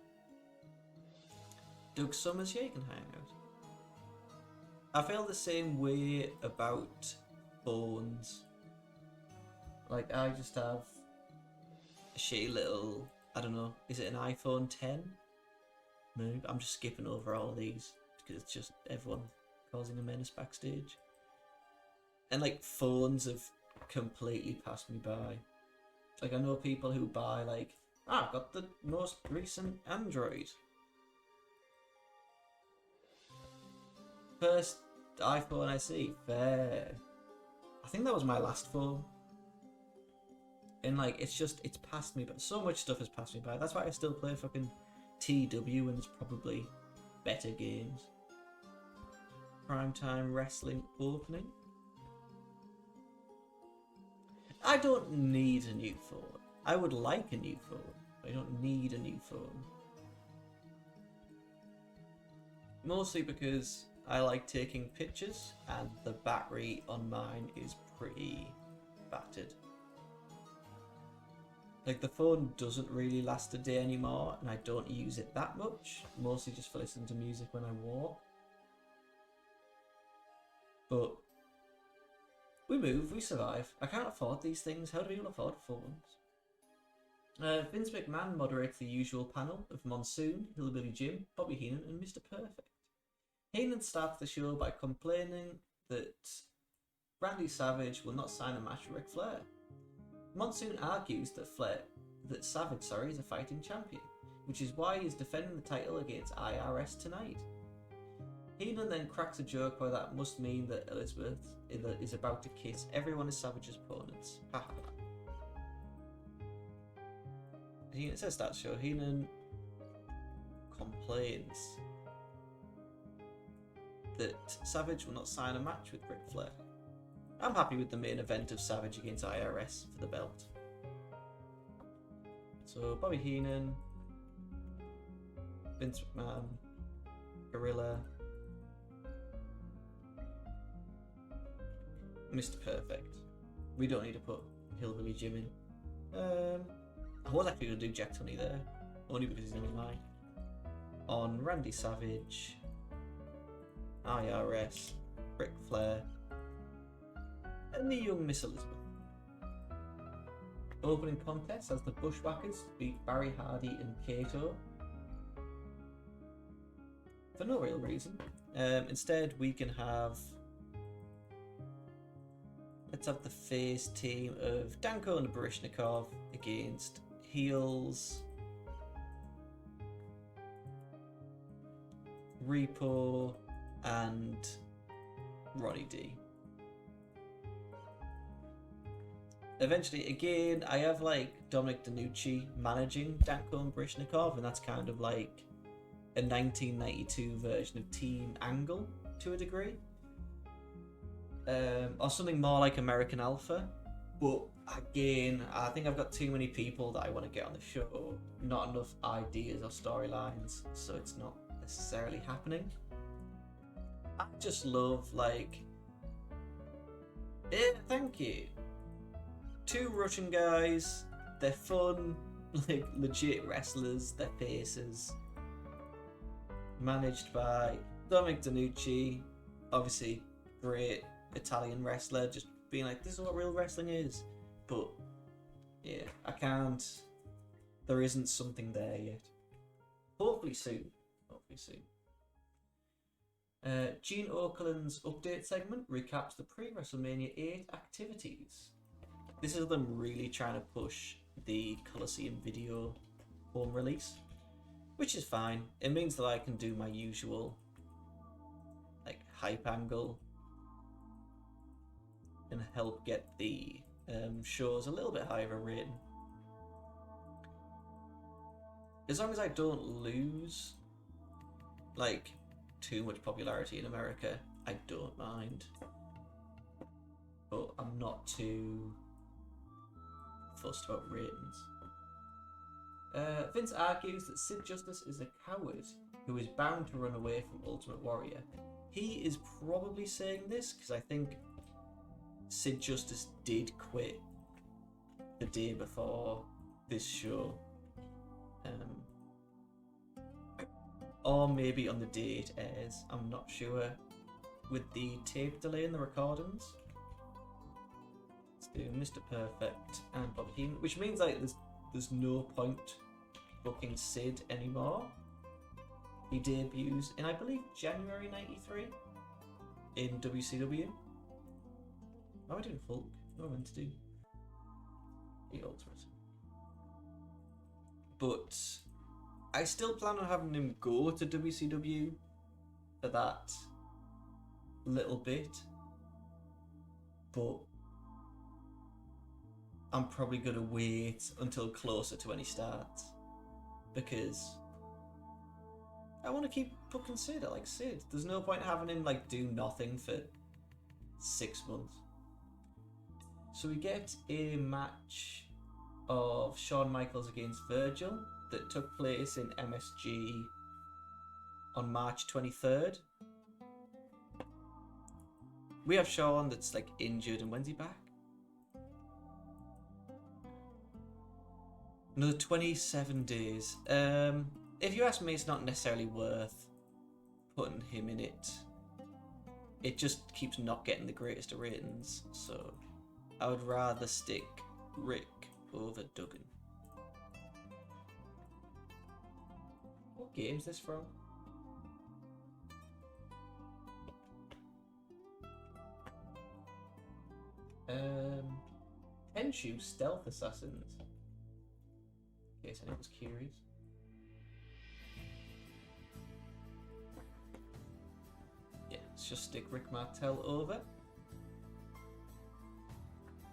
Doug Summers, yeah, you can hang out. I feel the same way about phones. Like, I just have a shitty little, I don't know, is it an iPhone 10? Maybe. I'm just skipping over all these because it's just everyone causing a menace backstage. And like, phones have completely passed me by. Like, I know people who buy like, I've got the most recent Android. First iPhone SE, fair. I think that was my last phone. And like, it's passed me, but so much stuff has passed me by. That's why I still play fucking TEW and there's probably better games. Primetime wrestling opening. I don't need a new phone. I would like a new phone, but I don't need a new phone. Mostly because I like taking pictures and the battery on mine is pretty battered. Like, the phone doesn't really last a day anymore and I don't use it that much, mostly just for listening to music when I walk. But we move, we survive. I can't afford these things. How do people afford phones? Vince McMahon moderates the usual panel of Monsoon, Hillbilly Jim, Bobby Heenan and Mr. Perfect. Heenan starts the show by complaining that Randy Savage will not sign a match with Ric Flair. Monsoon argues that Savage is a fighting champion, which is why he is defending the title against IRS tonight. Heenan then cracks a joke where that must mean that Elizabeth is about to kiss every one of Savage's opponents. Haha. It says that show. Heenan complains that Savage will not sign a match with Ric Flair. I'm happy with the main event of Savage against IRS for the belt. So Bobby Heenan, Vince McMahon, Gorilla, Mr. Perfect. We don't need to put Hillbilly Jim in. I was actually going to do Jack Tunney there, only because his name is mine. On Randy Savage, IRS, Ric Flair, and the young Miss Elizabeth. Opening contest as the Bushwhackers beat Barry Hardy and Kato. For no real reason. Instead, we can have... Let's have the face team of Danko and Baryshnikov against heels Repo and Ronnie D. Eventually, again, I have like Dominic DeNucci managing Danko and Baryshnikov, and that's kind of like a 1992 version of Team Angle to a degree. Or something more like American Alpha. But again, I think I've got too many people that I want to get on the show, not enough ideas or storylines, so it's not necessarily happening. I just love, like... Yeah, thank you. 2 Russian guys, they're fun, like legit wrestlers, they're faces. Managed by Dominic DeNucci, obviously great Italian wrestler, just being like, this is what real wrestling is. But yeah, I can't. There isn't something there yet. Hopefully soon. Hopefully soon. Gene Okerlund's update segment recaps the pre-WrestleMania 8 activities. This is them really trying to push the Coliseum video home release, which is fine. It means that I can do my usual like hype angle and help get the shows a little bit higher of a rating. As long as I don't lose like too much popularity in America, I don't mind. But I'm not too fussed about ratings. Vince argues that Sid Justice is a coward who is bound to run away from Ultimate Warrior. He is probably saying this because I think Sid Justice did quit the day before this show. Or maybe on the day it airs, I'm not sure. With the tape delay in the recordings. Let's do Mr. Perfect and Bobby Heenan, which means like there's no point booking Sid anymore. He debuts in, I believe, January 93 in WCW. How am I doing Hulk? What am I meant to do? The Ultimate. But I still plan on having him go to WCW for that little bit, but I'm probably going to wait until closer to when he starts, because I want to keep fucking Sid. I like Sid. There's no point having him like do nothing for 6 months. So we get a match of Shawn Michaels against Virgil that took place in MSG on March 23rd. We have Shawn that's like injured, and when's he back? Another 27 days. If you ask me, it's not necessarily worth putting him in it. It just keeps not getting the greatest of ratings, so I would rather stick Rick over Duggan. What game is this from? Henshu Stealth Assassins. In case anyone was curious. Yeah, let's just stick Rick Martel over.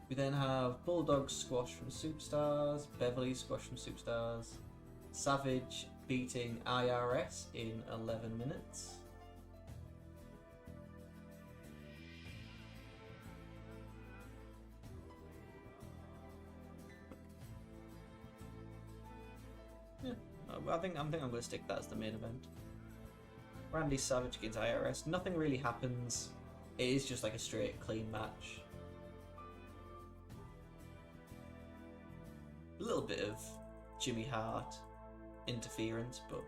We then have Bulldog Squash from Superstars, Beverly Squash from Superstars, Savage beating IRS in 11 minutes. Yeah, I think I'm going to stick that as the main event. Randy Savage against IRS. Nothing really happens. It is just like a straight clean match. A little bit of Jimmy Hart interference, but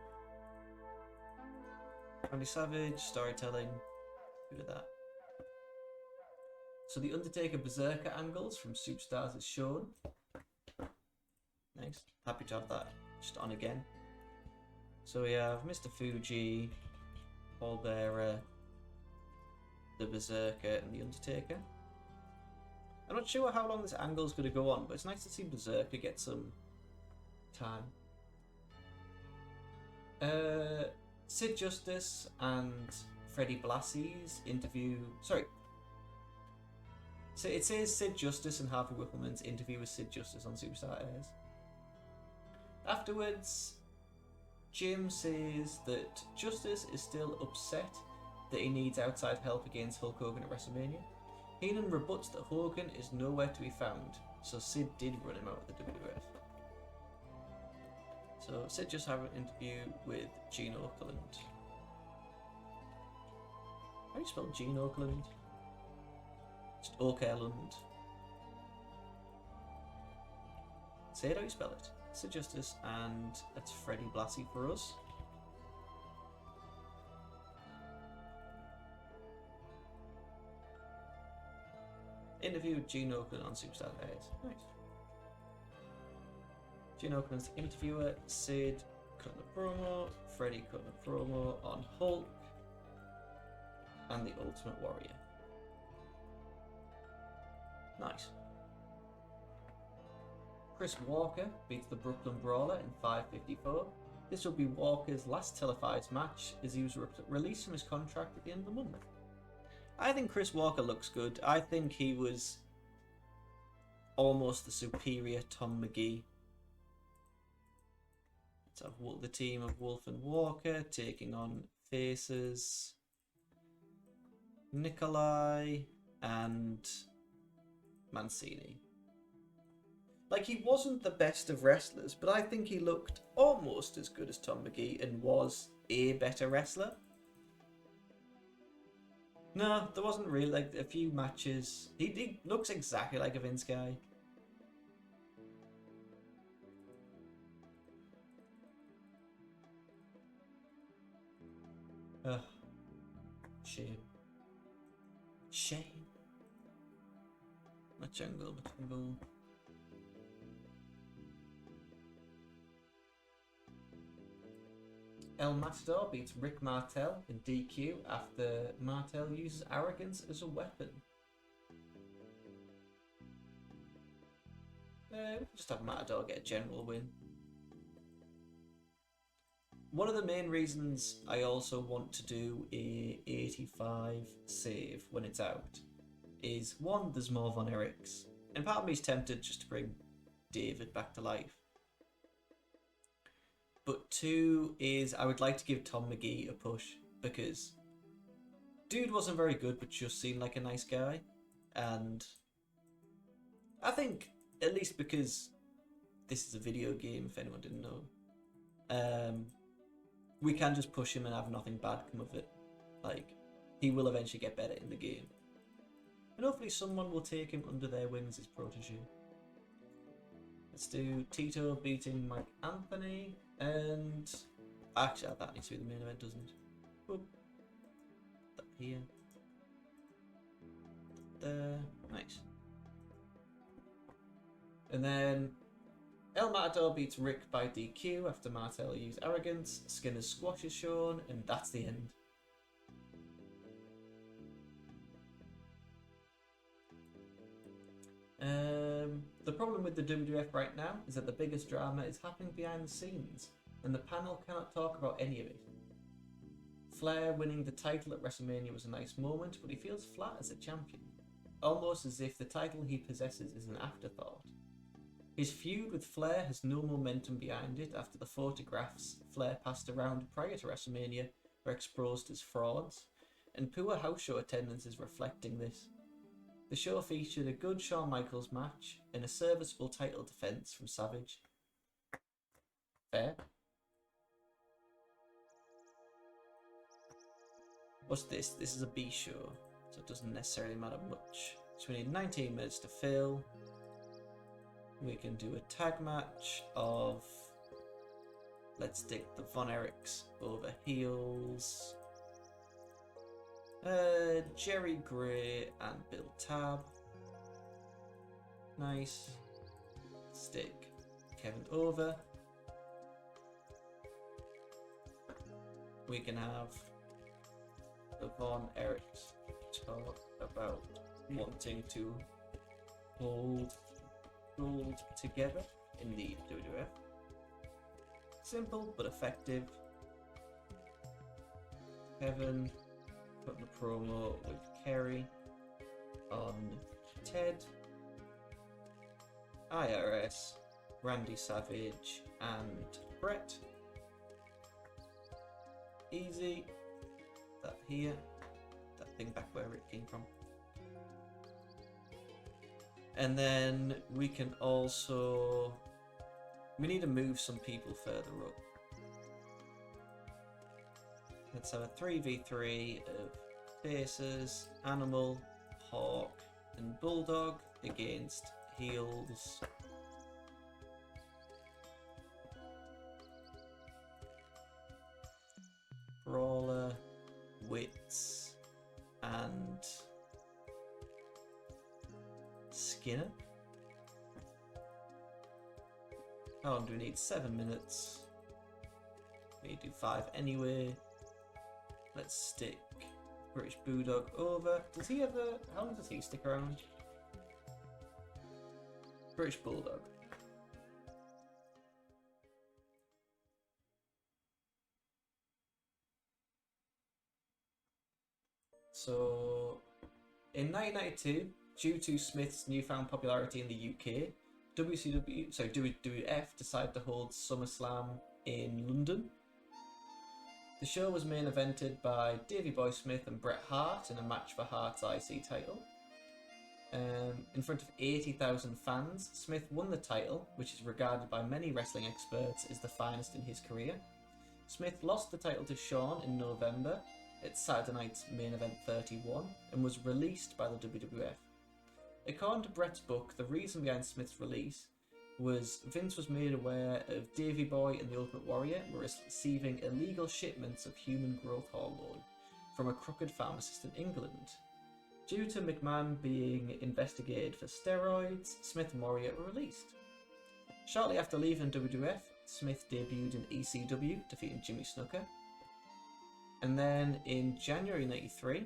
Randy Savage, storytelling, good at that. So the Undertaker Berserker angles from Superstars is shown. Nice. Happy to have that just on again. So we have Mr. Fuji, Paul Bearer, the Berserker, and the Undertaker. I'm not sure how long this angle is going to go on, but it's nice to see Berserker get some time. Sid Justice and Freddie Blassie's interview. Sorry. So it says Sid Justice and Harvey Whippleman's interview with Sid Justice on Superstar airs. Afterwards, Jim says that Justice is still upset that he needs outside help against Hulk Hogan at WrestleMania. Heenan rebuts that Hogan is nowhere to be found, so Sid did run him out of the WWF. So Sid just had an interview with Gene Okerlund. How do you spell Gene Okerlund? Just Okerlund. Say it how you spell it. Sid Justice, and that's Freddie Blassie for us. Interview with Gene Okerlund on Superstar Airs. Nice. Gene Okerlund's interviewer, Sid cutting a promo, Freddie cutting a promo on Hulk and the Ultimate Warrior. Nice. Chris Walker beats the Brooklyn Brawler in 5:54. This will be Walker's last televised match, as he was released from his contract at the end of the month. I think Chris Walker looks good. I think he was almost the superior Tom McGee. Let's have the team of Wolf and Walker taking on faces Nikolai and Mancini. Like, he wasn't the best of wrestlers, but I think he looked almost as good as Tom McGee and was a better wrestler. No, there wasn't really, like, a few matches. He looks exactly like a Vince guy. Ugh. Shame. Shame. Match angle. El Matador beats Rick Martel in DQ after Martel uses arrogance as a weapon. We'll just have Matador get a general win. One of the main reasons I also want to do a 85 save when it's out is, one, there's more Von Erichs, and part of me is tempted just to bring David back to life. But two is I would like to give Tom McGee a push, because dude wasn't very good but just seemed like a nice guy, and I think, at least because this is a video game, if anyone didn't know, we can just push him and have nothing bad come of it. Like, he will eventually get better in the game. And hopefully someone will take him under their wings as protege. Let's do Tito beating Mike Anthony, and actually that needs to be the main event, doesn't it? Whoop. That here. There. Nice. And then El Matador beats Rick by DQ after Martel used arrogance. Skinner's squash is shown, and that's the end. The problem with the WWF right now is that the biggest drama is happening behind the scenes, and the panel cannot talk about any of it. Flair winning the title at WrestleMania was a nice moment, but he feels flat as a champion, almost as if the title he possesses is an afterthought. His feud with Flair has no momentum behind it after the photographs Flair passed around prior to WrestleMania were exposed as frauds, and poor house show attendance is reflecting this. The show featured a good Shawn Michaels match and a serviceable title defense from Savage. Fair. What's this? This is a B show, so it doesn't necessarily matter much. So we need 19 minutes to fill. We can do a tag match of, let's stick the Von Erichs over heels. Jerry Gray and Bill Tab. Nice. Stick Kevin over. We can have the Von Erichs talk about wanting to hold gold together in the WWF. Simple but effective. Kevin putting a promo with Kerry on Ted, IRS, Randy Savage, and Brett. Easy. That here. That thing back where it came from. And then we can also... we need to move some people further up. Let's have a 3v3 of faces, Animal, Hawk, and Bulldog against heels. Brawler, Wits, and Skinner. How long do we need? 7 minutes. We do 5 anyway. Let's stick British Bulldog over. Does he ever... how long does he stick around? British Bulldog. So, in 1992, due to Smith's newfound popularity in the UK, WWF decided to hold SummerSlam in London. The show was main evented by Davey Boy Smith and Bret Hart in a match for Hart's IC title. In front of 80,000 fans, Smith won the title, which is regarded by many wrestling experts as the finest in his career. Smith lost the title to Shawn in November at Saturday Night's Main Event 31 and was released by the WWF. According to Bret's book, the reason behind Smith's release was Vince was made aware of Davey Boy and the Ultimate Warrior were receiving illegal shipments of human growth hormone from a crooked pharmacist in England. Due to McMahon being investigated for steroids, Smith and Warrior were released. Shortly after leaving WWF, Smith debuted in ECW, defeating Jimmy Snuka. And then in January 93,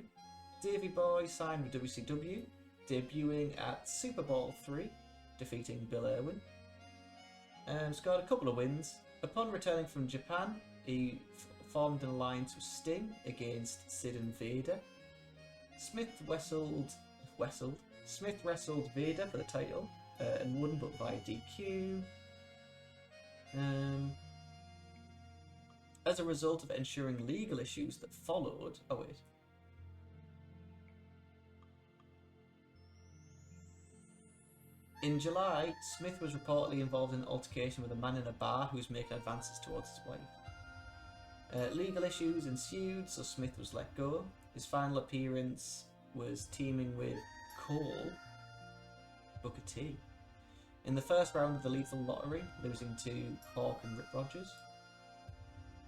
Davey Boy signed with WCW, debuting at Super Bowl III, defeating Bill Irwin. Scored a couple of wins. Upon returning from Japan, He formed an alliance with Sting against Sid and Vader. Smith wrestled Vader for the title and won, but via DQ. As a result of ensuring legal issues that followed. Oh wait. In July, Smith was reportedly involved in an altercation with a man in a bar who was making advances towards his wife. Legal issues ensued, so Smith was let go. His final appearance was teaming with Cole, Booker T, in the first round of the Lethal Lottery, losing to Hawk and Rip Rogers.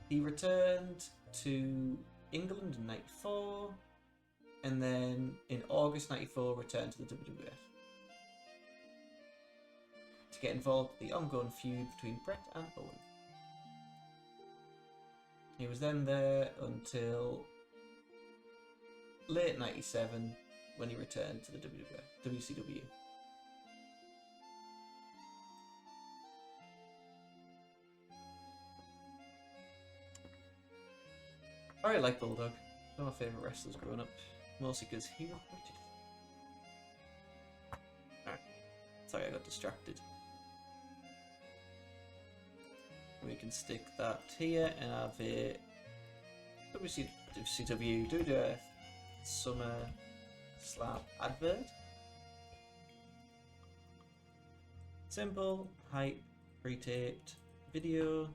He returned to England in '94, and then in August '94 returned to the WWF to get involved in the ongoing feud between Bret and Owen. He was then there until late '97 when he returned to the WCW. I really like Bulldog. One of my favourite wrestlers growing up, mostly because he was British. Alright, sorry I got distracted. We can stick that here and have a WCW WWF Summer Slam advert. Simple, hype, pre-taped video.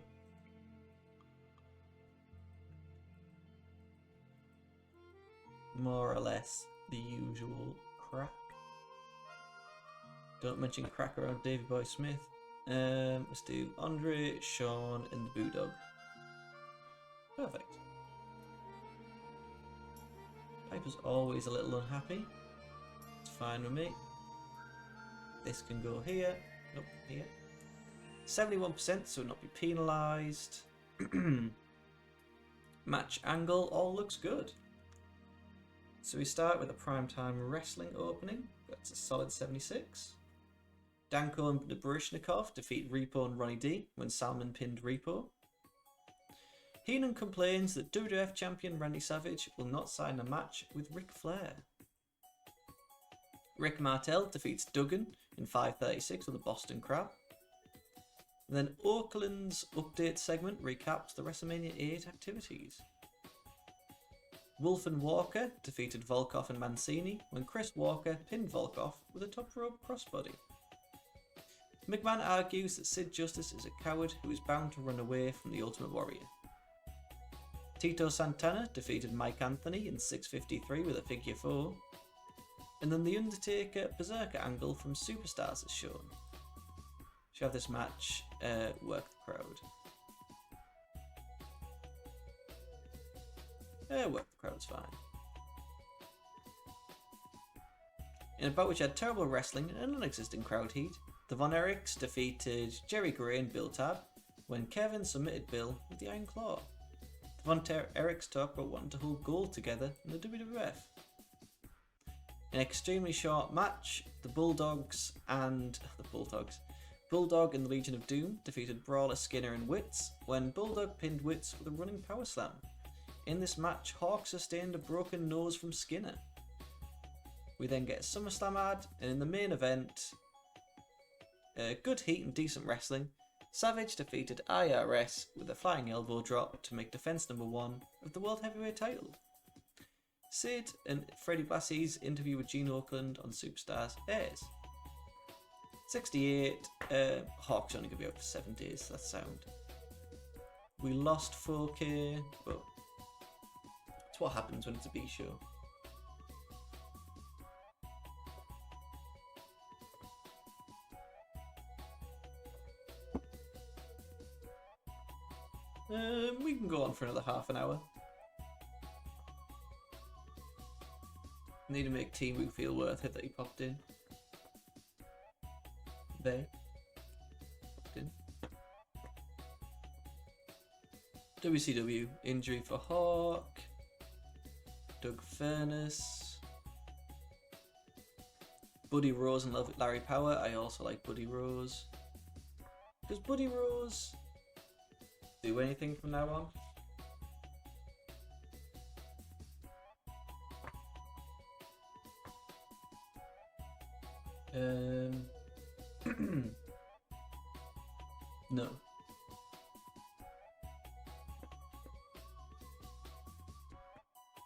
More or less the usual crack. Don't mention crack around Davey Boy Smith. Let's do Andre, Sean, and the Boodog. Perfect. Piper's always a little unhappy. It's fine with me. This can go here. Nope, here. 71%, so not be penalised. Match angle all looks good. So we start with a primetime wrestling opening. That's a solid 76. Danko and Baryshnikov defeat Repo and Ronnie D when Salmon pinned Repo. Heenan complains that WWF champion Randy Savage will not sign a match with Ric Flair. Rick Martel defeats Duggan in 5:36 with a Boston Crab. And then Oakland's update segment recaps the WrestleMania 8 activities. Wolf and Walker defeated Volkov and Mancini when Chris Walker pinned Volkov with a top rope crossbody. McMahon argues that Sid Justice is a coward who is bound to run away from the Ultimate Warrior. Tito Santana defeated Mike Anthony in 6:53 with a figure 4. And then the Undertaker Berserker angle from Superstars is shown. Should have this match work the crowd. Work the crowd's fine. In a bout which had terrible wrestling and a non-existent crowd heat, the Von Erichs defeated Jerry Gray and Bill Tab when Kevin submitted Bill with the Iron Claw. The Von Erichs talk about wanting to hold gold together in the WWF. An extremely short match, Bulldog and the Legion of Doom defeated Brawler, Skinner and Witz when Bulldog pinned Witz with a running power slam. In this match, Hawk sustained a broken nose from Skinner. We then get a SummerSlam ad, and in the main event, good heat and decent wrestling, Savage defeated IRS with a flying elbow drop to make defense number 1 of the World Heavyweight title. Sid and Freddie Blassie's interview with Gene Oakland on Superstars airs. 68, Hawk's only going to be out for 7 days, that's sound. We lost 4K, but it's what happens when it's a B show. We can go on for another half an hour. Need to make Timu feel worth it that he popped in. There. Popped in. WCW, injury for Hawk. Doug Furness. Buddy Rose and Larry Power. I also like Buddy Rose. Because Buddy Rose do anything from now on. No.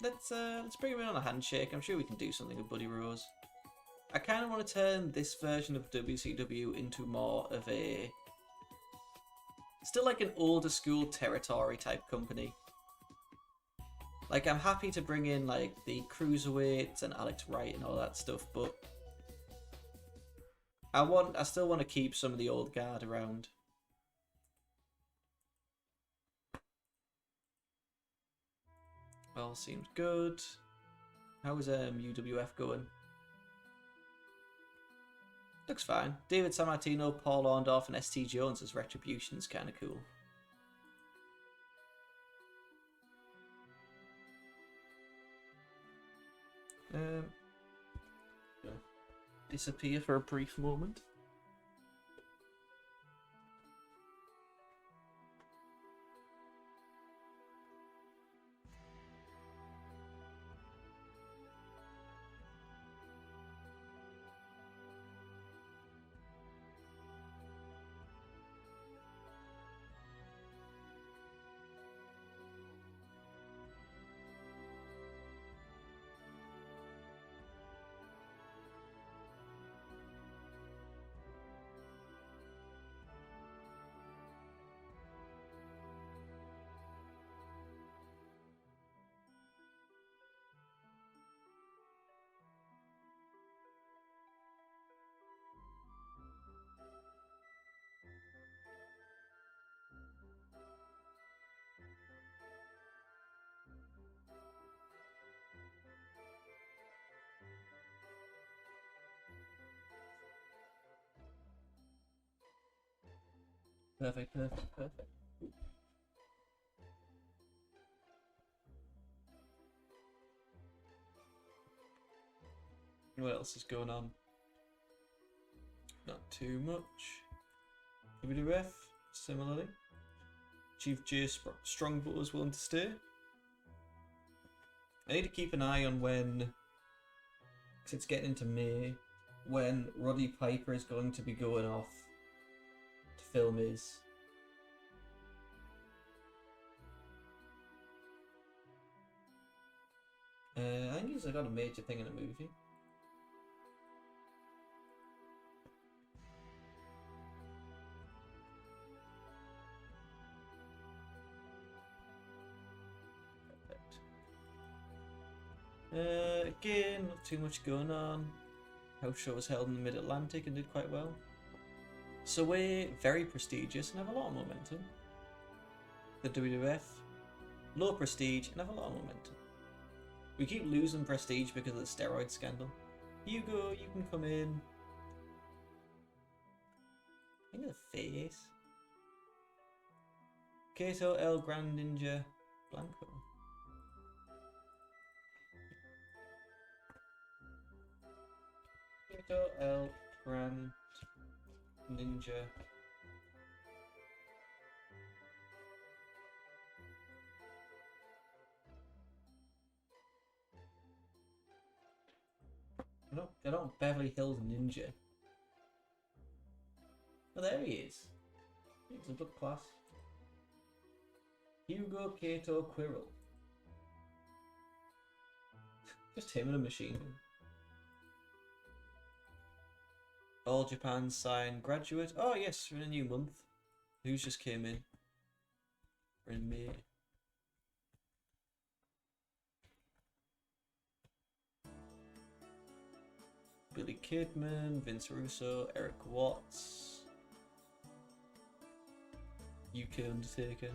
Let's bring him in on a handshake. I'm sure we can do something with Buddy Rose. I kind of want to turn this version of WCW into more of a... still like an older school territory type company. Like, I'm happy to bring in like the Cruiserweights and Alex Wright and all that stuff, but I still want to keep some of the old guard around. All seems good. How's UWF going? Looks fine. David Sammartino, Paul Orndorff, and ST Jones as Retribution is kind of cool. Disappear for a brief moment. Perfect. What else is going on? Not too much. WWF, similarly. Chief J Strongbow is willing to stay. I need to keep an eye on when, because it's getting into May, when Roddy Piper is going to be going off to film his. I think he's got a major thing in a movie. Again, not too much going on. House show was held in the Mid-Atlantic and did quite well. So we're very prestigious and have a lot of momentum. The WWF, low prestige and have a lot of momentum. We keep losing prestige because of the steroid scandal. Hugo, you can come in. Think of the face. Kato El Grand Ninja Blanco. El Grand Ninja. They're not Beverly Hills Ninja. Oh, there he is. He's a good class. Hugo Kato Quirrell. Just him and a machine gun. All Japan signed graduate. Oh yes, we're in a new month. Who's just came in? We're in May. Billy Kidman, Vince Russo, Eric Watts, UK Undertaker.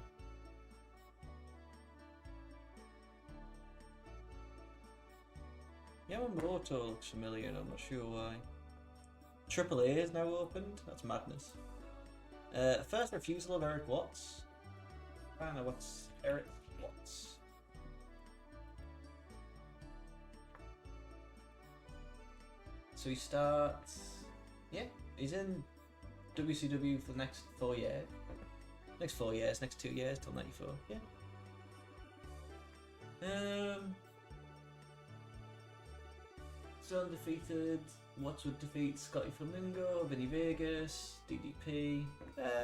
Yamamoto looks familiar and I'm not sure why. AAA is now opened. That's madness. First refusal of Eric Watts. I don't know what's Eric Watts. So he starts. Yeah, he's in WCW for the next 4 years. Next 4 years, next 2 years till 94. Yeah. So undefeated. Watts would defeat Scotty Flamingo, Vinny Vegas, DDP.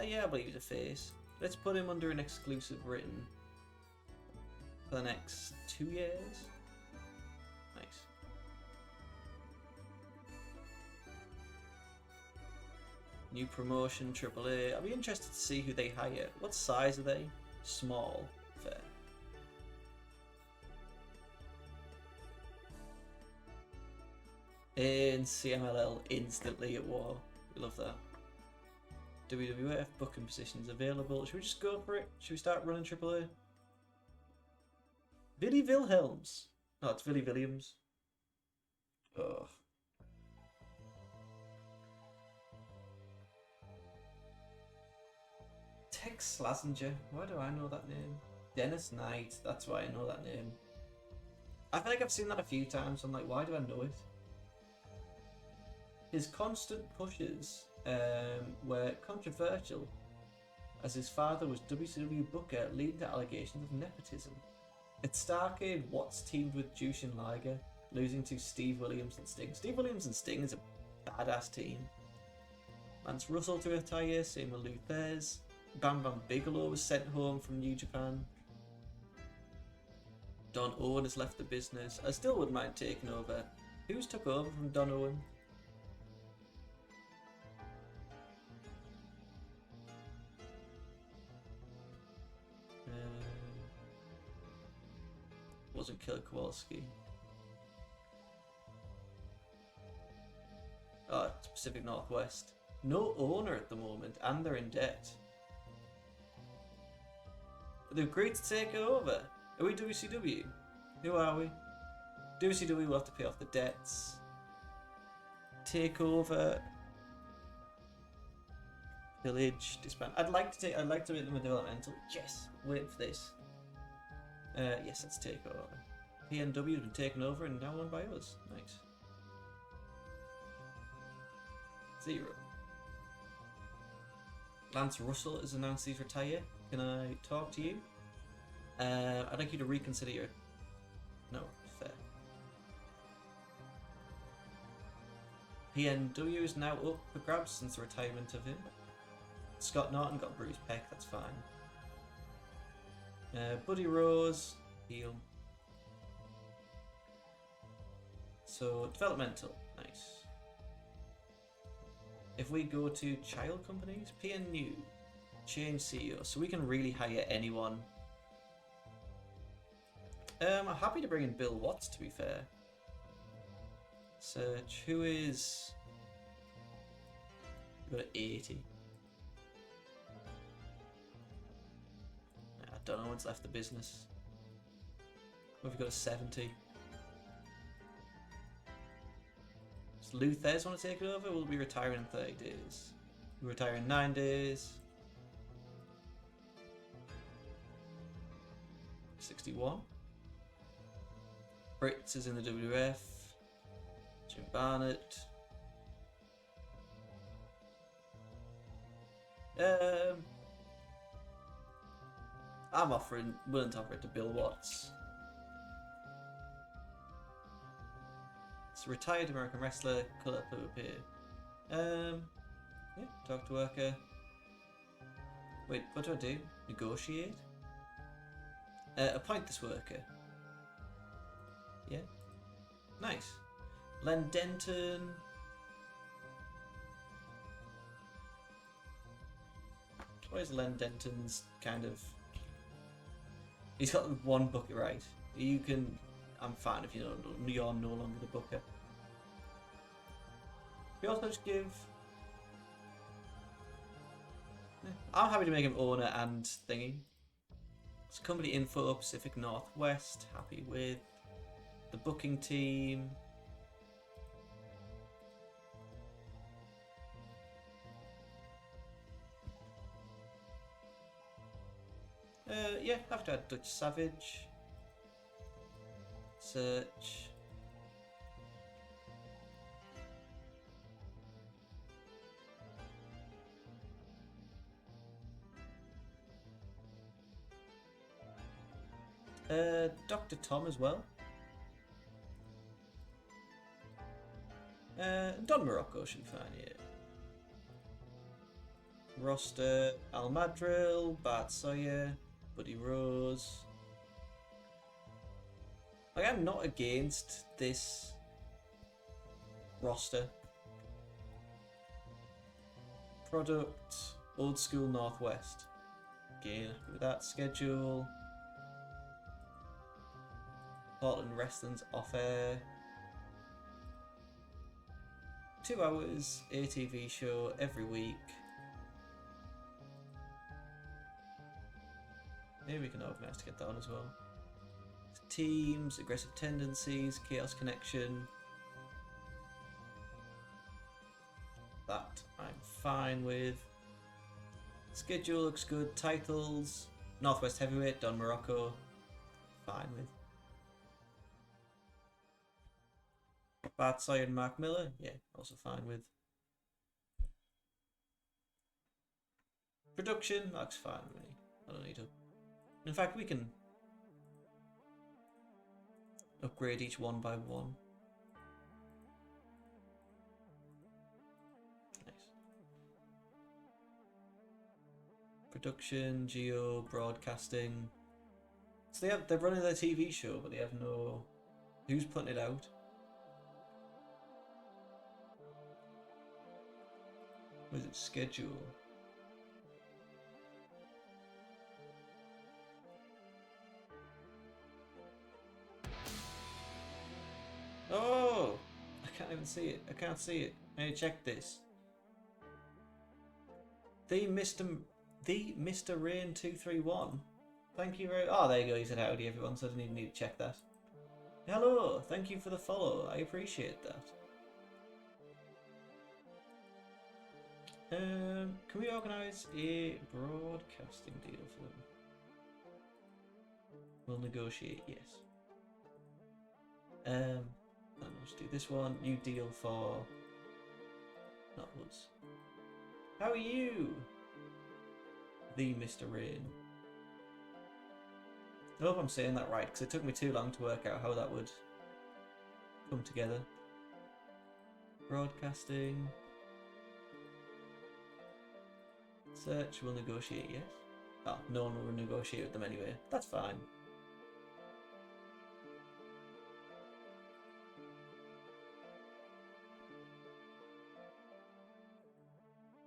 Yeah, I believe he's a face. Let's put him under an exclusive written for the next 2 years. Nice. New promotion, AAA. I'll be interested to see who they hire. What size are they? Small. Fair. In CMLL, instantly at war. We love that. WWF booking positions available. Should we just go for it? Should we start running AAA? Billy Wilhelms. No, it's Billy Williams. Ugh. Tex Slazenger. Why do I know that name? Dennis Knight. That's why I know that name. I feel like I've seen that a few times. I'm like, why do I know it? His constant pushes were controversial, as his father was WCW booker, leading to allegations of nepotism. At Starrcade, Watts teamed with Jushin Liger, losing to Steve Williams and Sting. Steve Williams and Sting is a badass team. Lance Russell to retire, same with Lou Thesz. Bam Bam Bigelow was sent home from New Japan. Don Owen has left the business. I still wouldn't mind taking over. Who's took over from Don Owen? Wasn't Killer Kowalski. Oh, it's Pacific Northwest. No owner at the moment, and they're in debt. They're great to take it over. Are we WCW? Who are we? WCW will have to pay off the debts. Take over. Village, disband. I'd like to make them a developmental. Yes, wait for this. Yes, let's take over. PNW has been taken over and now owned by us. Nice. 0. Lance Russell has announced he's retired. Can I talk to you? I'd like you to reconsider your... No, fair. PNW is now up for grabs since the retirement of him. Scott Norton got bruised pec, that's fine. Buddy Rose, heel. So, developmental, nice. If we go to child companies, PNU, change CEO, so we can really hire anyone. I'm happy to bring in Bill Watts, to be fair. Search, who is... We've got 80. I don't know what's left the business. We've got a 70. Does Lou Thesz want to take it over? We'll be retiring in 30 days. We'll retire in 9 days. 61. Brits is in the WWF. Jim Barnett. I'm willing to offer it to Bill Watts. It's a retired American wrestler, colour up here. Yeah, talk to worker. Wait, what do I do? Negotiate? Appoint this worker. Yeah. Nice. Len Denton. Why is Len Denton's kind of... He's got one booker right. You can... I'm fine if you're no longer the booker. We also just give... I'm happy to make him owner and thingy. It's company info, Pacific Northwest. Happy with the booking team. Yeah, have to add Dutch Savage. Search. Dr. Tom as well. Don Morocco should be fine, yeah. Roster, Al Madril, Bart Sawyer, Buddy Rose. Like, I'm not against this roster. Product, Old School Northwest. Again, happy with that. Schedule. Portland Wrestling's off air. 2 hours, ATV show every week. Maybe we can organise to get that on as well. Teams, aggressive tendencies, chaos connection. That I'm fine with. Schedule looks good. Titles, Northwest Heavyweight, Don Morocco. Fine with. Bart Sawyer and Mark Miller, yeah, also fine with. Production, that's fine with me. I don't need to. In fact, we can upgrade each one by one. Nice. Production, geo, broadcasting. So they're running their TV show, but they have no. Who's putting it out? What is it? Schedule. Oh! I can't even see it. I can't see it. I need to check this. The Mr. Rain 231. Thank you very. Oh, there you go. He said howdy everyone, so I didn't even need to check that. Hello. Thank you for the follow. I appreciate that. Can we organise a broadcasting deal for them? We'll negotiate, yes. Let's do this one. New deal for not us. How are you? The Mr. Rain. I hope I'm saying that right, because it took me too long to work out how that would come together. Broadcasting. Search will negotiate, yes. Oh, no one will negotiate with them anyway. That's fine.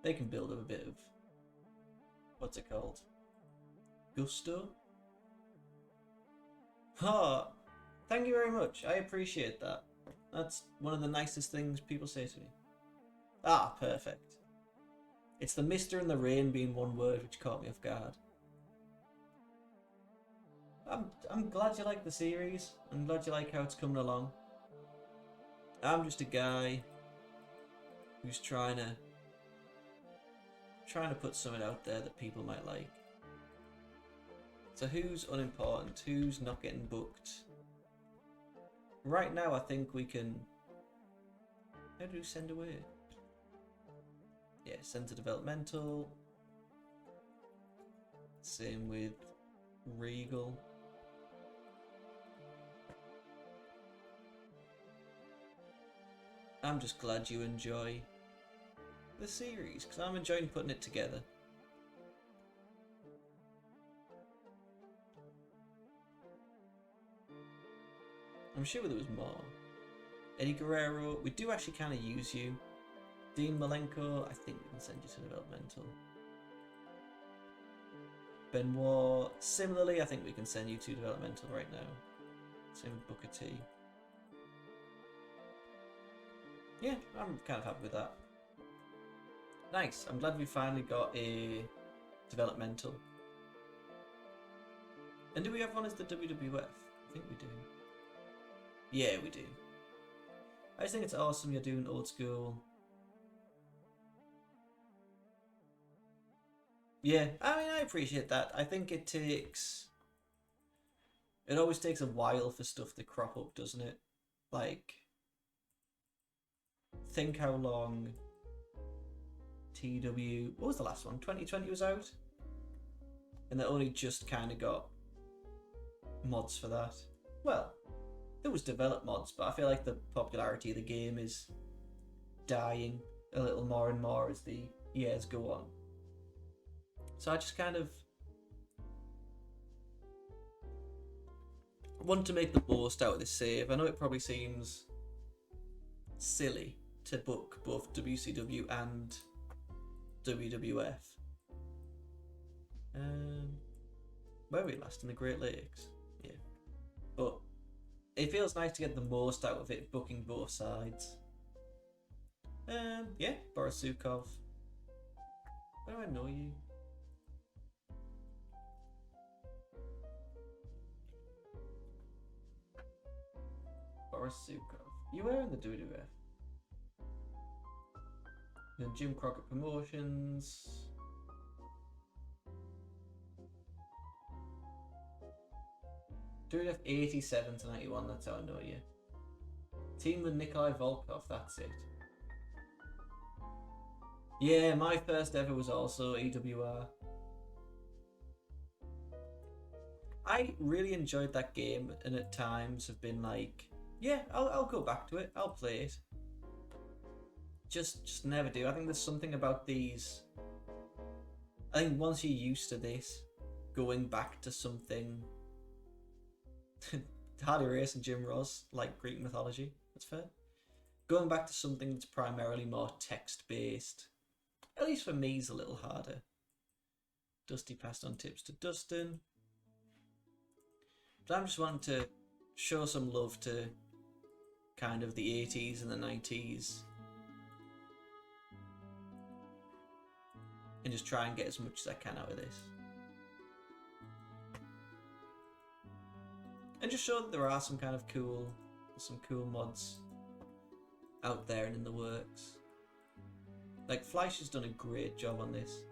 They can build up a bit of, what's it called? Gusto? Oh, thank you very much. I appreciate that. That's one of the nicest things people say to me. Ah, perfect. It's the Mr. and the Rain being one word which caught me off guard. I'm glad you like the series. I'm glad you like how it's coming along. I'm just a guy who's trying to put something out there that people might like. So who's unimportant? Who's not getting booked? Right now I think we can... How do we send away? Yeah, send to developmental. Same with Regal. I'm just glad you enjoy the series, because I'm enjoying putting it together. I'm sure there was more. Eddie Guerrero, we do actually kind of use you. Dean Malenko, I think we can send you to developmental. Benoit, similarly, I think we can send you to developmental right now. Same with Booker T. Yeah, I'm kind of happy with that. Nice, I'm glad we finally got a developmental. And do we have one as the WWF? I think we do. Yeah, we do. I just think it's awesome you're doing old school. Yeah, I mean, I appreciate that. I think it always takes a while for stuff to crop up, doesn't it? Like, think how long TEW, what was the last one? 2020 was out? And they only just kind of got mods for that. Well, there was developed mods, but I feel like the popularity of the game is dying a little more and more as the years go on. So I just kind of want to make the most out of this save. I know it probably seems silly to book both WCW and WWF. Where were we last? In the Great Lakes? Yeah. But it feels nice to get the most out of it, booking both sides. Yeah, Borisukov. Where do I know you? Borisukov. You were in the WWF. Then Jim Crockett Promotions. WWF 87 to 91, that's how I know you. Team with Nikolai Volkov, that's it. Yeah, my first ever was also EWR. I really enjoyed that game, and at times have been like, yeah, I'll go back to it, I'll play it. Just never do. I think there's something about these. I think once you're used to this, going back to something. Harley Race and Jim Ross, like Greek mythology, that's fair. Going back to something that's primarily more text based, at least for me, is a little harder. Dusty passed on tips to Dustin. But I'm just wanting to show some love to kind of the 80s and the 90s. And just try and get as much as I can out of this. And just show that there are some cool mods out there and in the works. Like, Fleisch has done a great job on this.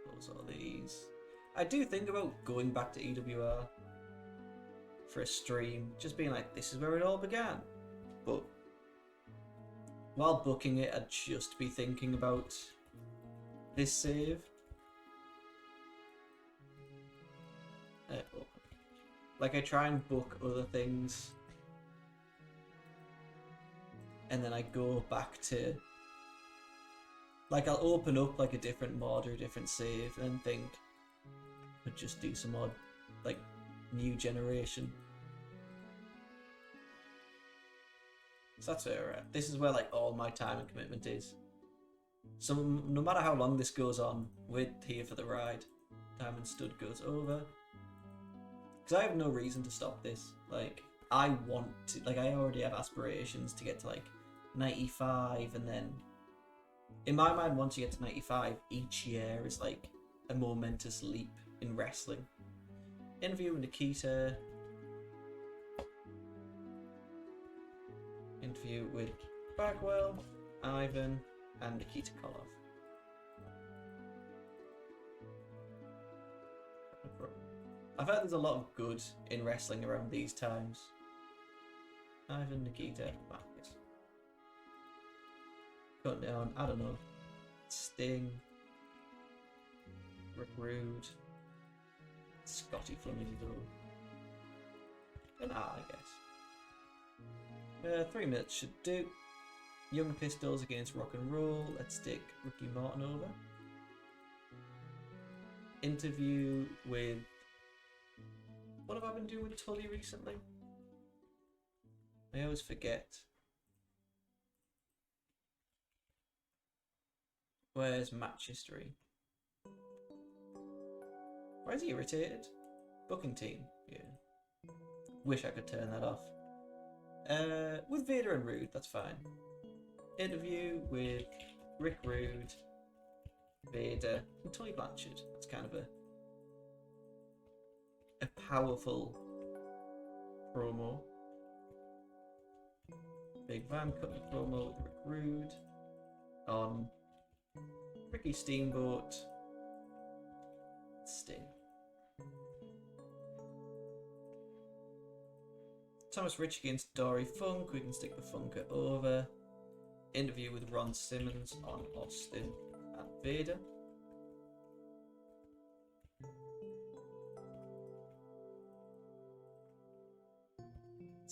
Close all these. I do think about going back to EWR for a stream, just being like, this is where it all began. But while booking it, I'd just be thinking about this save. Like, I try and book other things, and then I go back to, like, I'll open up like a different mod or a different save and think I'd just do some odd, like, new generation. So that's where we're at. This is where, like, all my time and commitment is. So no matter how long this goes on, we're here for the ride. Diamond Stud goes over. Because I have no reason to stop this. Like, I want to, like, I already have aspirations to get to, like, 95, and then, in my mind, once you get to 95, each year is, like, a momentous leap in wrestling. Interview with Nikita. Interview with Bagwell, Ivan, and Nikita Koloff. I've heard there's a lot of good in wrestling around these times. Ivan, Nikita, Marcus. Cut down, I don't know. Sting. Rick Rude. Scotty Flamingo. And I guess. 3 minutes should do. Young Pistols against Rock and Roll. Let's stick Ricky Martin over. Interview with... What have I been doing with Tully recently? I always forget. Where's match history? Why is he irritated? Booking team, yeah. Wish I could turn that off. With Vader and Rude, that's fine. Interview with Rick Rude, Vader, and Tully Blanchard. That's kind of a powerful promo. Big Van cutting a promo with Rick Rude on Ricky Steamboat, Sting. Thomas Rich against Dory Funk. We can stick the Funker over. Interview with Ron Simmons on Austin and Vader.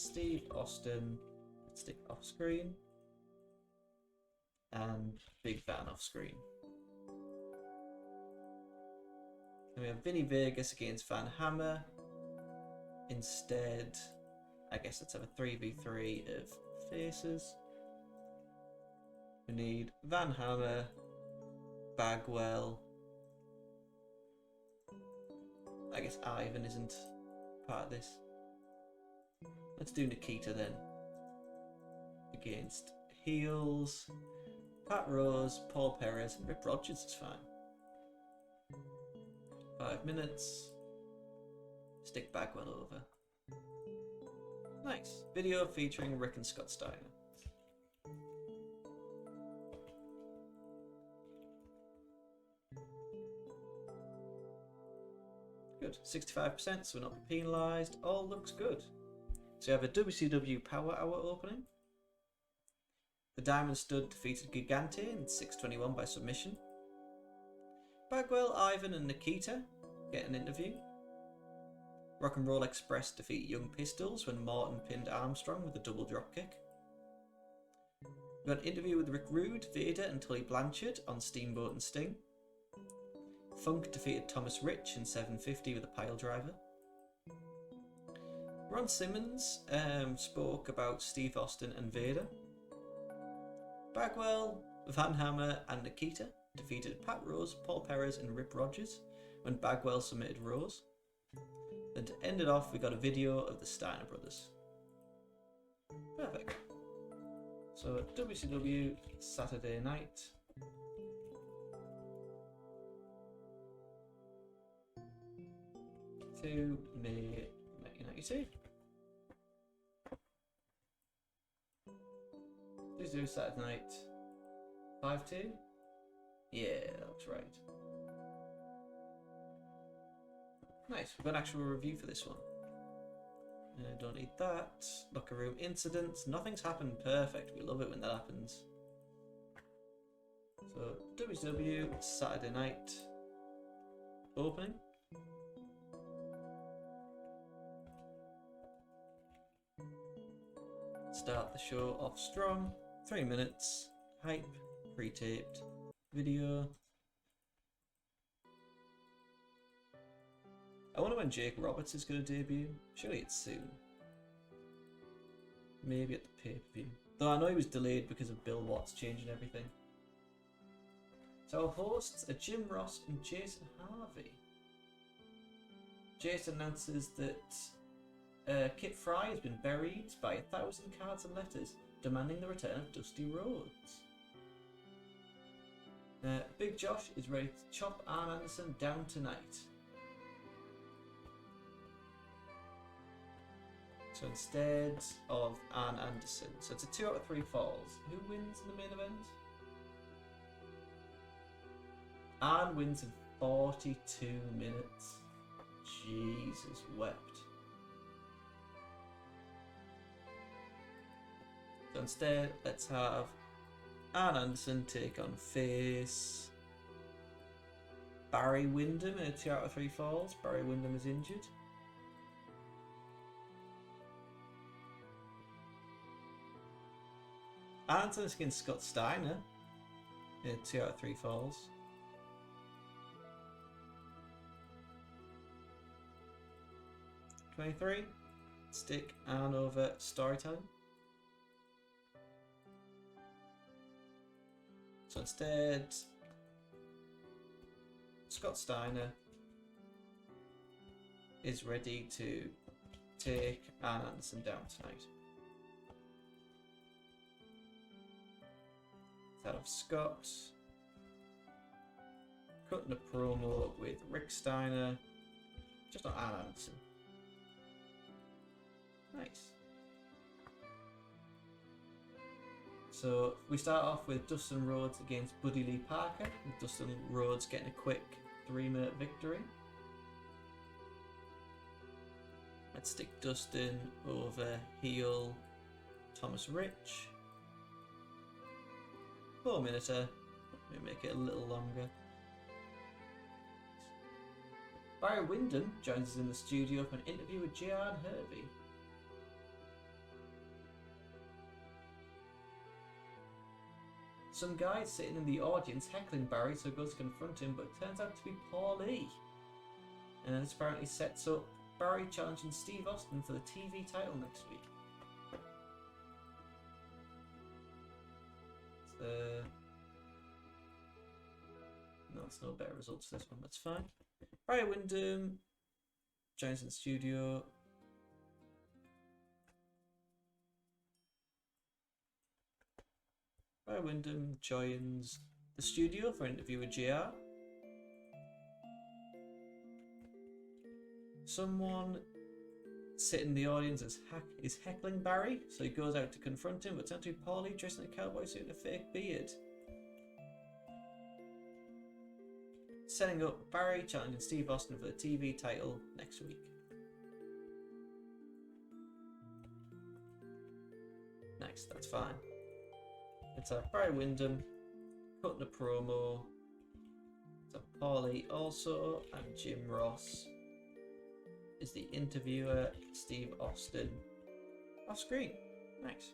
Steve Austin, let's stick off screen, and Big Van off screen. And we have Vinny Vegas against Van Hammer. Instead, I guess let's have a 3v3 of faces. We need Van Hammer, Bagwell. I guess Ivan isn't part of this. Let's do Nikita then. Against Heels, Pat Rose, Paul Perez, and Rip Rogers is fine. 5 minutes. Stick Bagwell over. Nice. Video featuring Rick and Scott Steiner. Good. 65%, so we're not penalised. All looks good. So you have a WCW Power Hour opening. The Diamond Stud defeated Gigante in 6:21 by submission. Bagwell, Ivan and Nikita get an interview. Rock and Roll Express defeat Young Pistols when Morton pinned Armstrong with a double dropkick. We got an interview with Rick Rude, Vader and Tully Blanchard on Steamboat and Sting. Funk defeated Thomas Rich in 750 with a pile driver. Ron Simmons spoke about Steve Austin and Vader. Bagwell, Van Hammer and Nikita defeated Pat Rose, Paul Perez and Rip Rogers when Bagwell submitted Rose. Then to end it off, we got a video of the Steiner brothers. Perfect. So WCW Saturday night. To May 1992. WCW Saturday night. 5-2? Yeah, that's right. Nice, we've got an actual review for this one. Don't need that. Locker room incidents. Nothing's happened. Perfect. We love it when that happens. So, WCW Saturday night opening. Start the show off strong. 3 minutes. Hype. Pre-taped. Video. I wonder when Jake Roberts is going to debut. Surely it's soon. Maybe at the pay-per-view. Though I know he was delayed because of Bill Watts changing everything. So our hosts are Jim Ross and Jason Harvey. Jason announces that Kit Fry has been buried by 1,000 cards and letters demanding the return of Dusty Rhodes. Big Josh is ready to chop Arn Anderson down tonight. So instead of Arn Anderson, so it's a 2 out of 3 falls. Who wins in the main event? Arn wins in 42 minutes. Jesus wept. So instead, let's have Arn Anderson take on face Barry Windham in a 2 out of 3 falls. Barry Windham is injured. Anderson against Scott Steiner in 2 out of 3 falls. '23. Stick Arn over storytelling. So instead, Scott Steiner is ready to take Arn Anderson down tonight. Out of Scott, cutting a promo with Rick Steiner, just on Arn Anderson. Nice. So we start off with Dustin Rhodes against Buddy Lee Parker, with Dustin Rhodes getting a quick 3-minute victory. Let's stick Dustin over heel Thomas Rich. 4-minuter. Let me make it a little longer. Barry Windham joins us in the studio for an interview with J.R. Hervey. Some guy sitting in the audience heckling Barry, so goes to confront him, but it turns out to be Paulie. And this apparently sets up Barry challenging Steve Austin for the TV title next week. No, it's no better results for this one, that's fine. Barry Windham joins in the studio. Barry Windham joins the studio for an interview with JR. Someone sitting in the audience is heckling Barry, so he goes out to confront him, but it's actually Paulie dressed in a cowboy suit and a fake beard. Setting up Barry challenging Steve Austin for the TV title next week. Nice, that's fine. It's Barry Windham cutting a promo. It's Paulie also, and Jim Ross is the interviewer, Steve Austin off screen. Nice.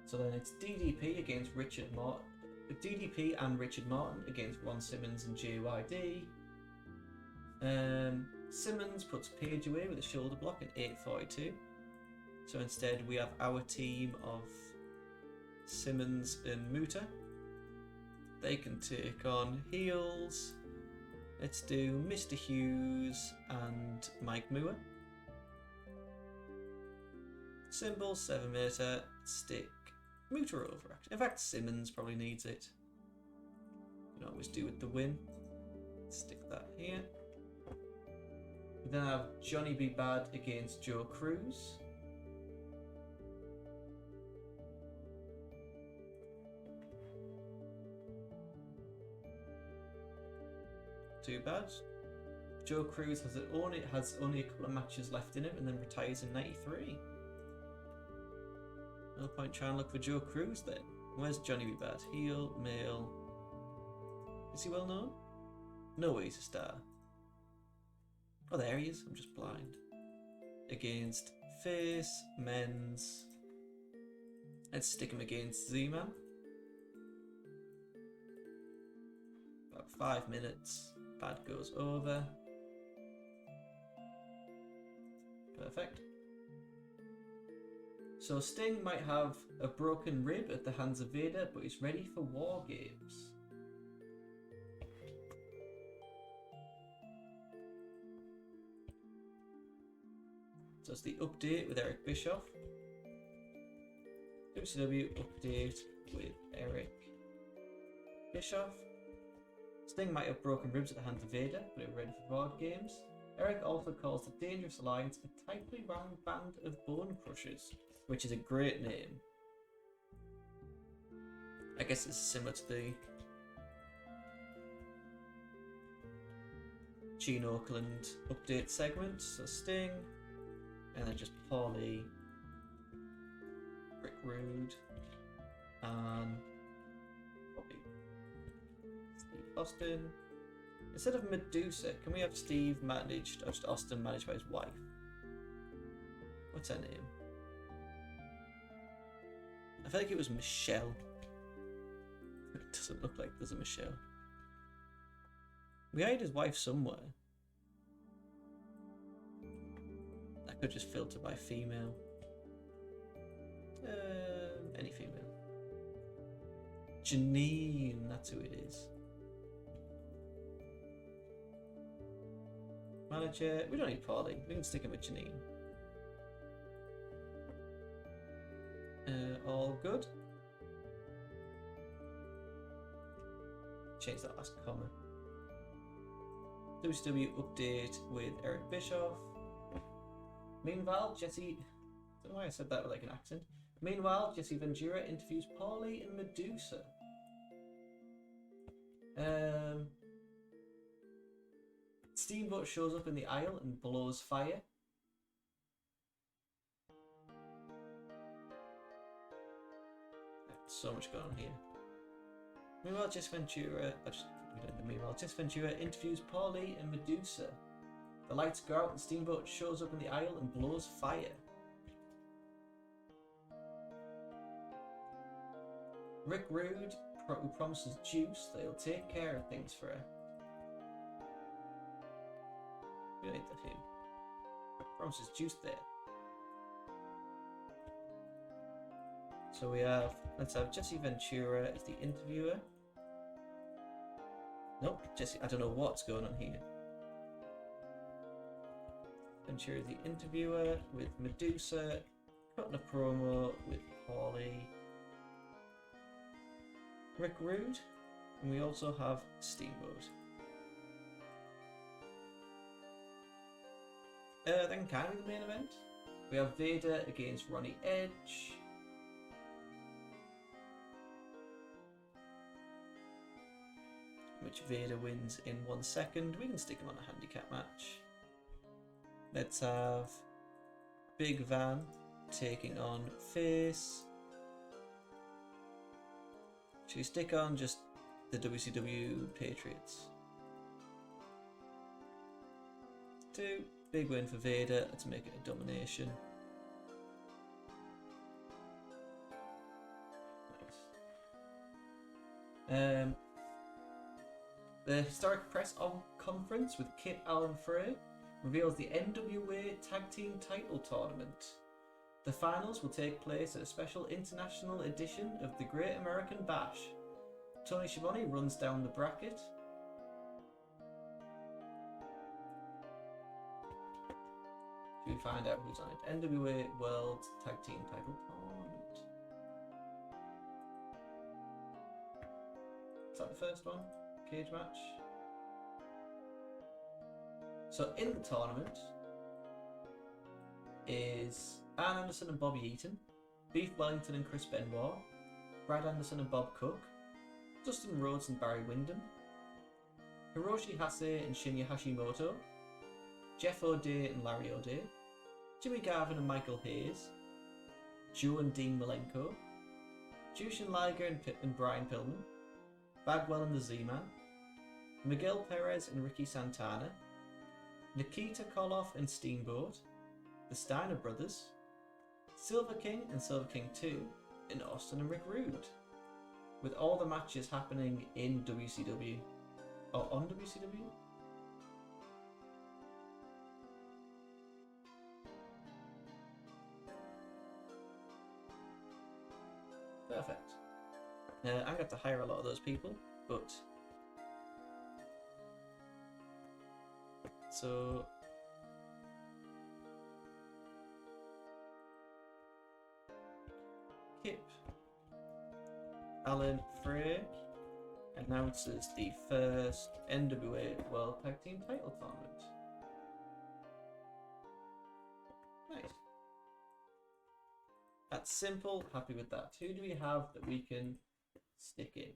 So then it's DDP against Richard Martin. DDP and Richard Martin against Ron Simmons and JYD. Simmons puts Page away with a shoulder block in 8:42. So instead we have our team of Simmons and Muta. They can take on heels. Let's do Mr. Hughes and Mike Moore. Symbol 7-meter, stick Muta over. In fact, Simmons probably needs it. You can always do with the win. Stick that here. We then have Johnny B. Bad against Joe Cruz. Too bad. Joe Cruz has only a couple of matches left in him and then retires in 93. No point trying to look for Joe Cruz then. Where's Johnny B. Bad? Heel, male. Is he well known? No way he's a star. Oh, there he is. I'm just blind. Against face, men's. Let's stick him against Z-Man. About 5 minutes. Bad goes over. Perfect. So Sting might have a broken rib at the hands of Vader, but he's ready for War Games. So it's the update with Eric Bischoff. WCW update with Eric Bischoff. Sting might have broken ribs at the hands of Vader, but are ready for War Games. Eric also calls the Dangerous Alliance a tightly wound band of bone crushers, which is a great name. I guess it's similar to the Gene Oakland update segment. So Sting, and then just Paulie, Rick Rude, and probably Steve Austin. Instead of Medusa, can we have Steve managed, or just Austin managed by his wife? What's her name? I feel like it was Michelle. It doesn't look like there's a Michelle. We hired his wife somewhere. That could just filter by female. Any female. Janine, that's who it is. Manager, we don't need Paulie. We can stick him with Janine. All good. Change that last comma. WCW update with Eric Bischoff. Meanwhile, Jesse... I don't know why I said that with like an accent. Meanwhile, Jesse Ventura interviews Paulie and Medusa. Steamboat shows up in the aisle and blows fire. So much going on here. Meanwhile, Jess Ventura interviews Paulie and Medusa. The lights go out and Steamboat shows up in the aisle and blows fire. Rick Rude who promises Juice that he'll take care of things for her. We don't need that here. Promises Juice there. So let's have Jesse Ventura as the interviewer. Nope, Jesse, I don't know what's going on here. Ventura is the interviewer with Medusa, cutting a promo with Paulie. Rick Rude, and we also have Steamboat. Then kind of the main event. We have Vader against Ronnie Edge. Which Vader wins in 1 second. We can stick him on a handicap match. Let's have Big Van taking on Face. Should we stick on just the WCW Patriots? 2. Big win for Vader. Let's make it a domination. Nice. The historic press conference with Kit Allen Frey reveals the NWA Tag Team Title Tournament. The finals will take place at a special international edition of the Great American Bash. Tony Schiavone runs down the bracket. Should we find out who's on it? NWA World Tag Team Title Tournament. Is that the first one? Cage match. So in the tournament is Arn Anderson and Bobby Eaton, Beef Wellington and Chris Benoit, Brad Anderson and Bob Cook, Dustin Rhodes and Barry Windham, Hiroshi Hase and Shinya Hashimoto, Jeff O'Day and Larry O'Day, Jimmy Garvin and Michael Hayes, Joe and Dean Malenko, Jushin Liger and Brian Pillman, Bagwell and the Z-Man, Miguel Perez and Ricky Santana, Nikita Koloff and Steamboat, the Steiner Brothers, Silver King and Silver King 2, and Austin and Rick Rude, with all the matches happening in WCW, or on WCW? Perfect. I'm going to have to hire a lot of those people, but... So... Kip Allen Frey announces the first NWA World Tag Team Title Tournament. Nice. That's simple, happy with that. Who do we have that we can stick in?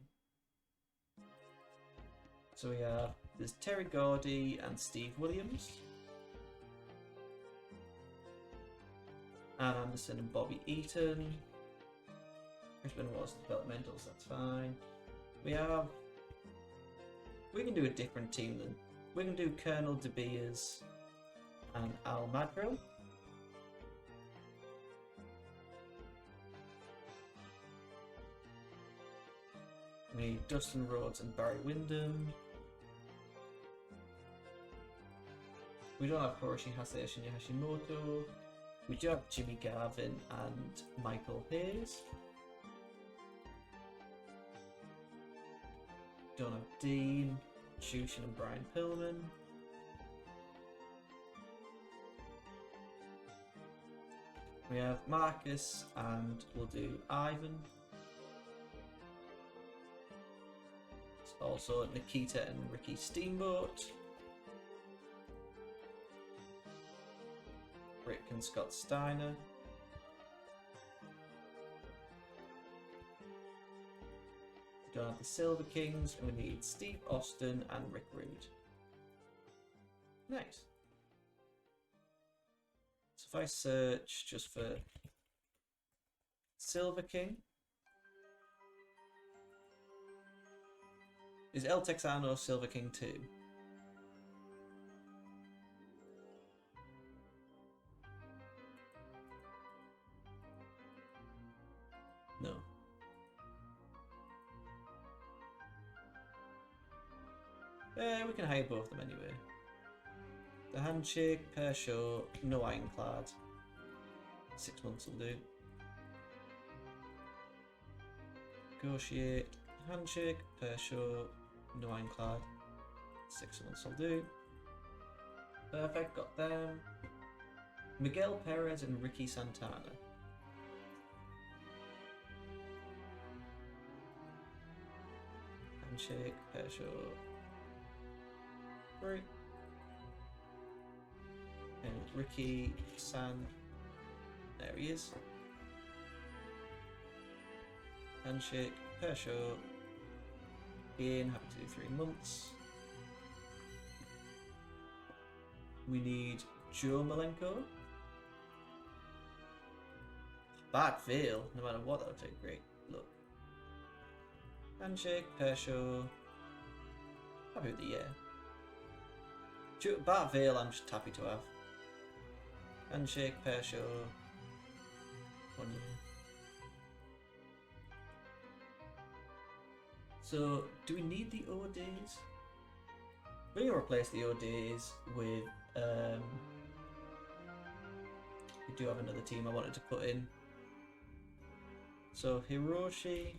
So we have, there's Terry Gordy and Steve Williams, Arn Anderson and Bobby Eaton, Chris Benoit's developmentals, that's fine. We can do a different team then. We can do Colonel De Beers and Al Madrill. We need Dustin Rhodes and Barry Windham. We don't have Hiroshi Hase or Shinya Hashimoto. We do have Jimmy Garvin and Michael Hayes. Don't have Dean, Jushin and Brian Pillman. We have Marcus and we'll do Ivan. Also Nikita and Ricky Steamboat. Rick and Scott Steiner. We don't have the Silver Kings, and we need Steve Austin and Rick Rude. Nice. So if I search just for Silver King, Is El Texano Silver King 2? No. We can hire both of them anyway. The handshake, pair short, no ironclad. 6 months will do. Negotiate, handshake, pair short, no ironclad. 6 months will do. Perfect, got them. Miguel Perez and Ricky Santana. Handshake, pair short. Right. And Ricky there he is. Handshake, pair short. Ian, happy to do 3 months. We need Joe Malenko. Bad Veil, no matter what, that'll take great. Look. Handshake, pair short. Happy with the year. Bart Vale, I'm just happy to have. Handshake, pair show. 1 year. So, do we need the ODs? We're going to replace the ODs with. We do have another team I wanted to put in. So, Hiroshi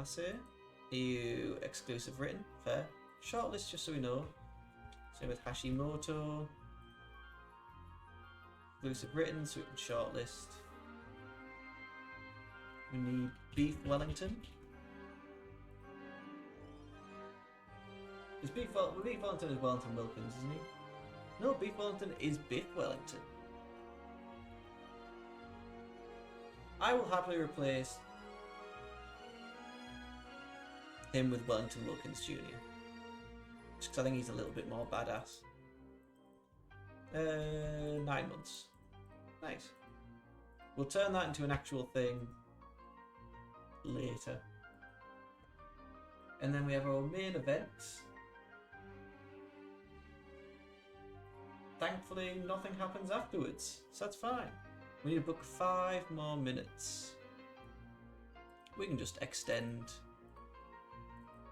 Ase. EU exclusive written. Fair. Shortlist, just so we know. Same with Hashimoto. Exclusive written, so we can shortlist. We need Beef Wellington. Is Beef Wellington is Wellington Wilkins, isn't he? No, Beef Wellington is Biff Wellington. I will happily replace him with Wellington Wilkins Jr. Just because I think he's a little bit more badass. 9 months. Nice. We'll turn that into an actual thing later. And then we have our main events. Thankfully, nothing happens afterwards, so that's fine. We need to book 5 more minutes. We can just extend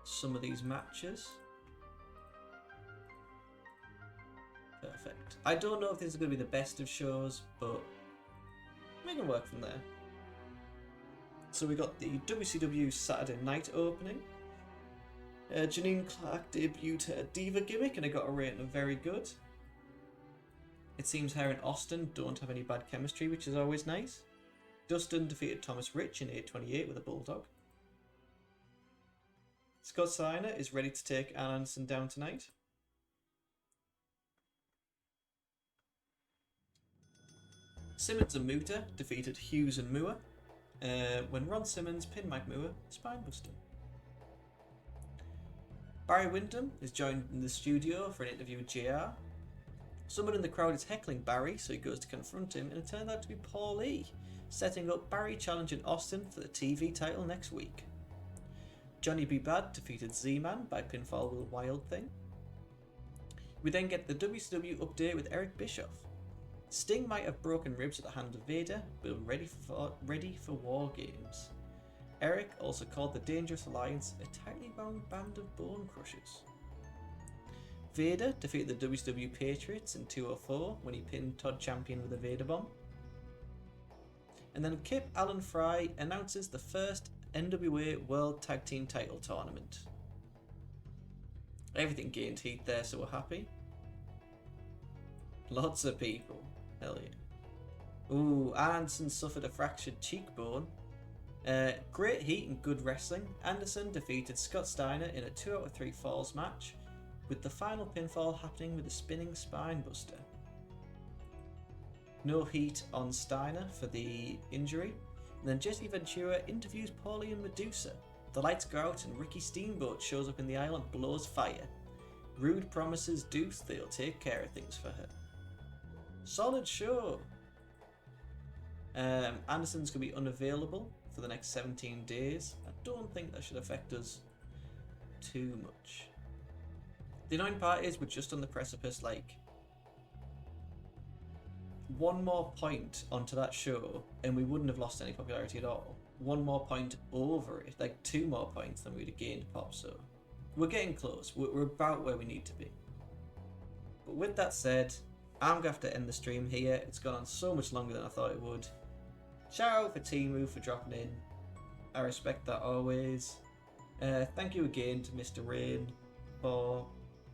some of these matches. Perfect. I don't know if this is going to be the best of shows, but we can work from there. So we got the WCW Saturday Night opening. Janine Clark debuted her Diva gimmick and it got a rating of very good. It seems her and Austin don't have any bad chemistry, which is always nice. Dustin defeated Thomas Rich in 828 with a bulldog. Scott Steiner is ready to take Arn Anderson down tonight. Simmons and Muta defeated Hughes and Moore when Ron Simmons pinned Mike Moore spinebuster. Barry Windham is joined in the studio for an interview with JR. Someone in the crowd is heckling Barry, so he goes to confront him, and it turned out to be Paul E, setting up Barry challenging Austin for the TV title next week. Johnny B. Bad defeated Z-Man by pinfall with a Wild Thing. We then get the WCW update with Eric Bischoff. Sting might have broken ribs at the hand of Vader, but ready for War Games. Eric also called the Dangerous Alliance a tightly bound band of bone crushers. Vader defeated the WCW Patriots in 204 when he pinned Todd Champion with a Vader Bomb. And then Kip Allen Fry announces the first NWA World Tag Team Title Tournament. Everything gained heat there, so we're happy. Lots of people. Hell yeah. Ooh, Anderson suffered a fractured cheekbone. Great heat and good wrestling. Anderson defeated Scott Steiner in a 2 out of 3 falls match, with the final pinfall happening with a spinning spine buster. No heat on Steiner for the injury. And then Jesse Ventura interviews Paulie and Medusa. The lights go out and Ricky Steamboat shows up in the aisle and blows fire. Rude promises Deuce they'll take care of things for her. Solid show. Anderson's going to be unavailable for the next 17 days. I don't think that should affect us too much. The annoying part is we're just on the precipice, like, one more point onto that show and we wouldn't have lost any popularity at all. One more point over it, like 2 more points than we'd have gained pop, so we're getting close. We're about where we need to be. But with that said, I'm going to have to end the stream here. It's gone on so much longer than I thought it would. Shout out for Teemu for dropping in. I respect that always. Thank you again to Mr. Rain for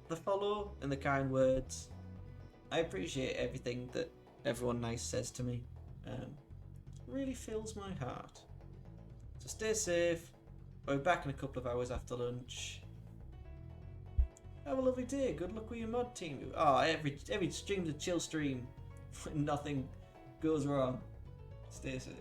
the follow and the kind words. I appreciate everything that everyone nice says to me. Really fills my heart. So stay safe. I'll be back in a couple of hours after lunch. Have a lovely day. Good luck with your mod team. Oh, every stream's a chill stream. Nothing goes wrong. Stay safe.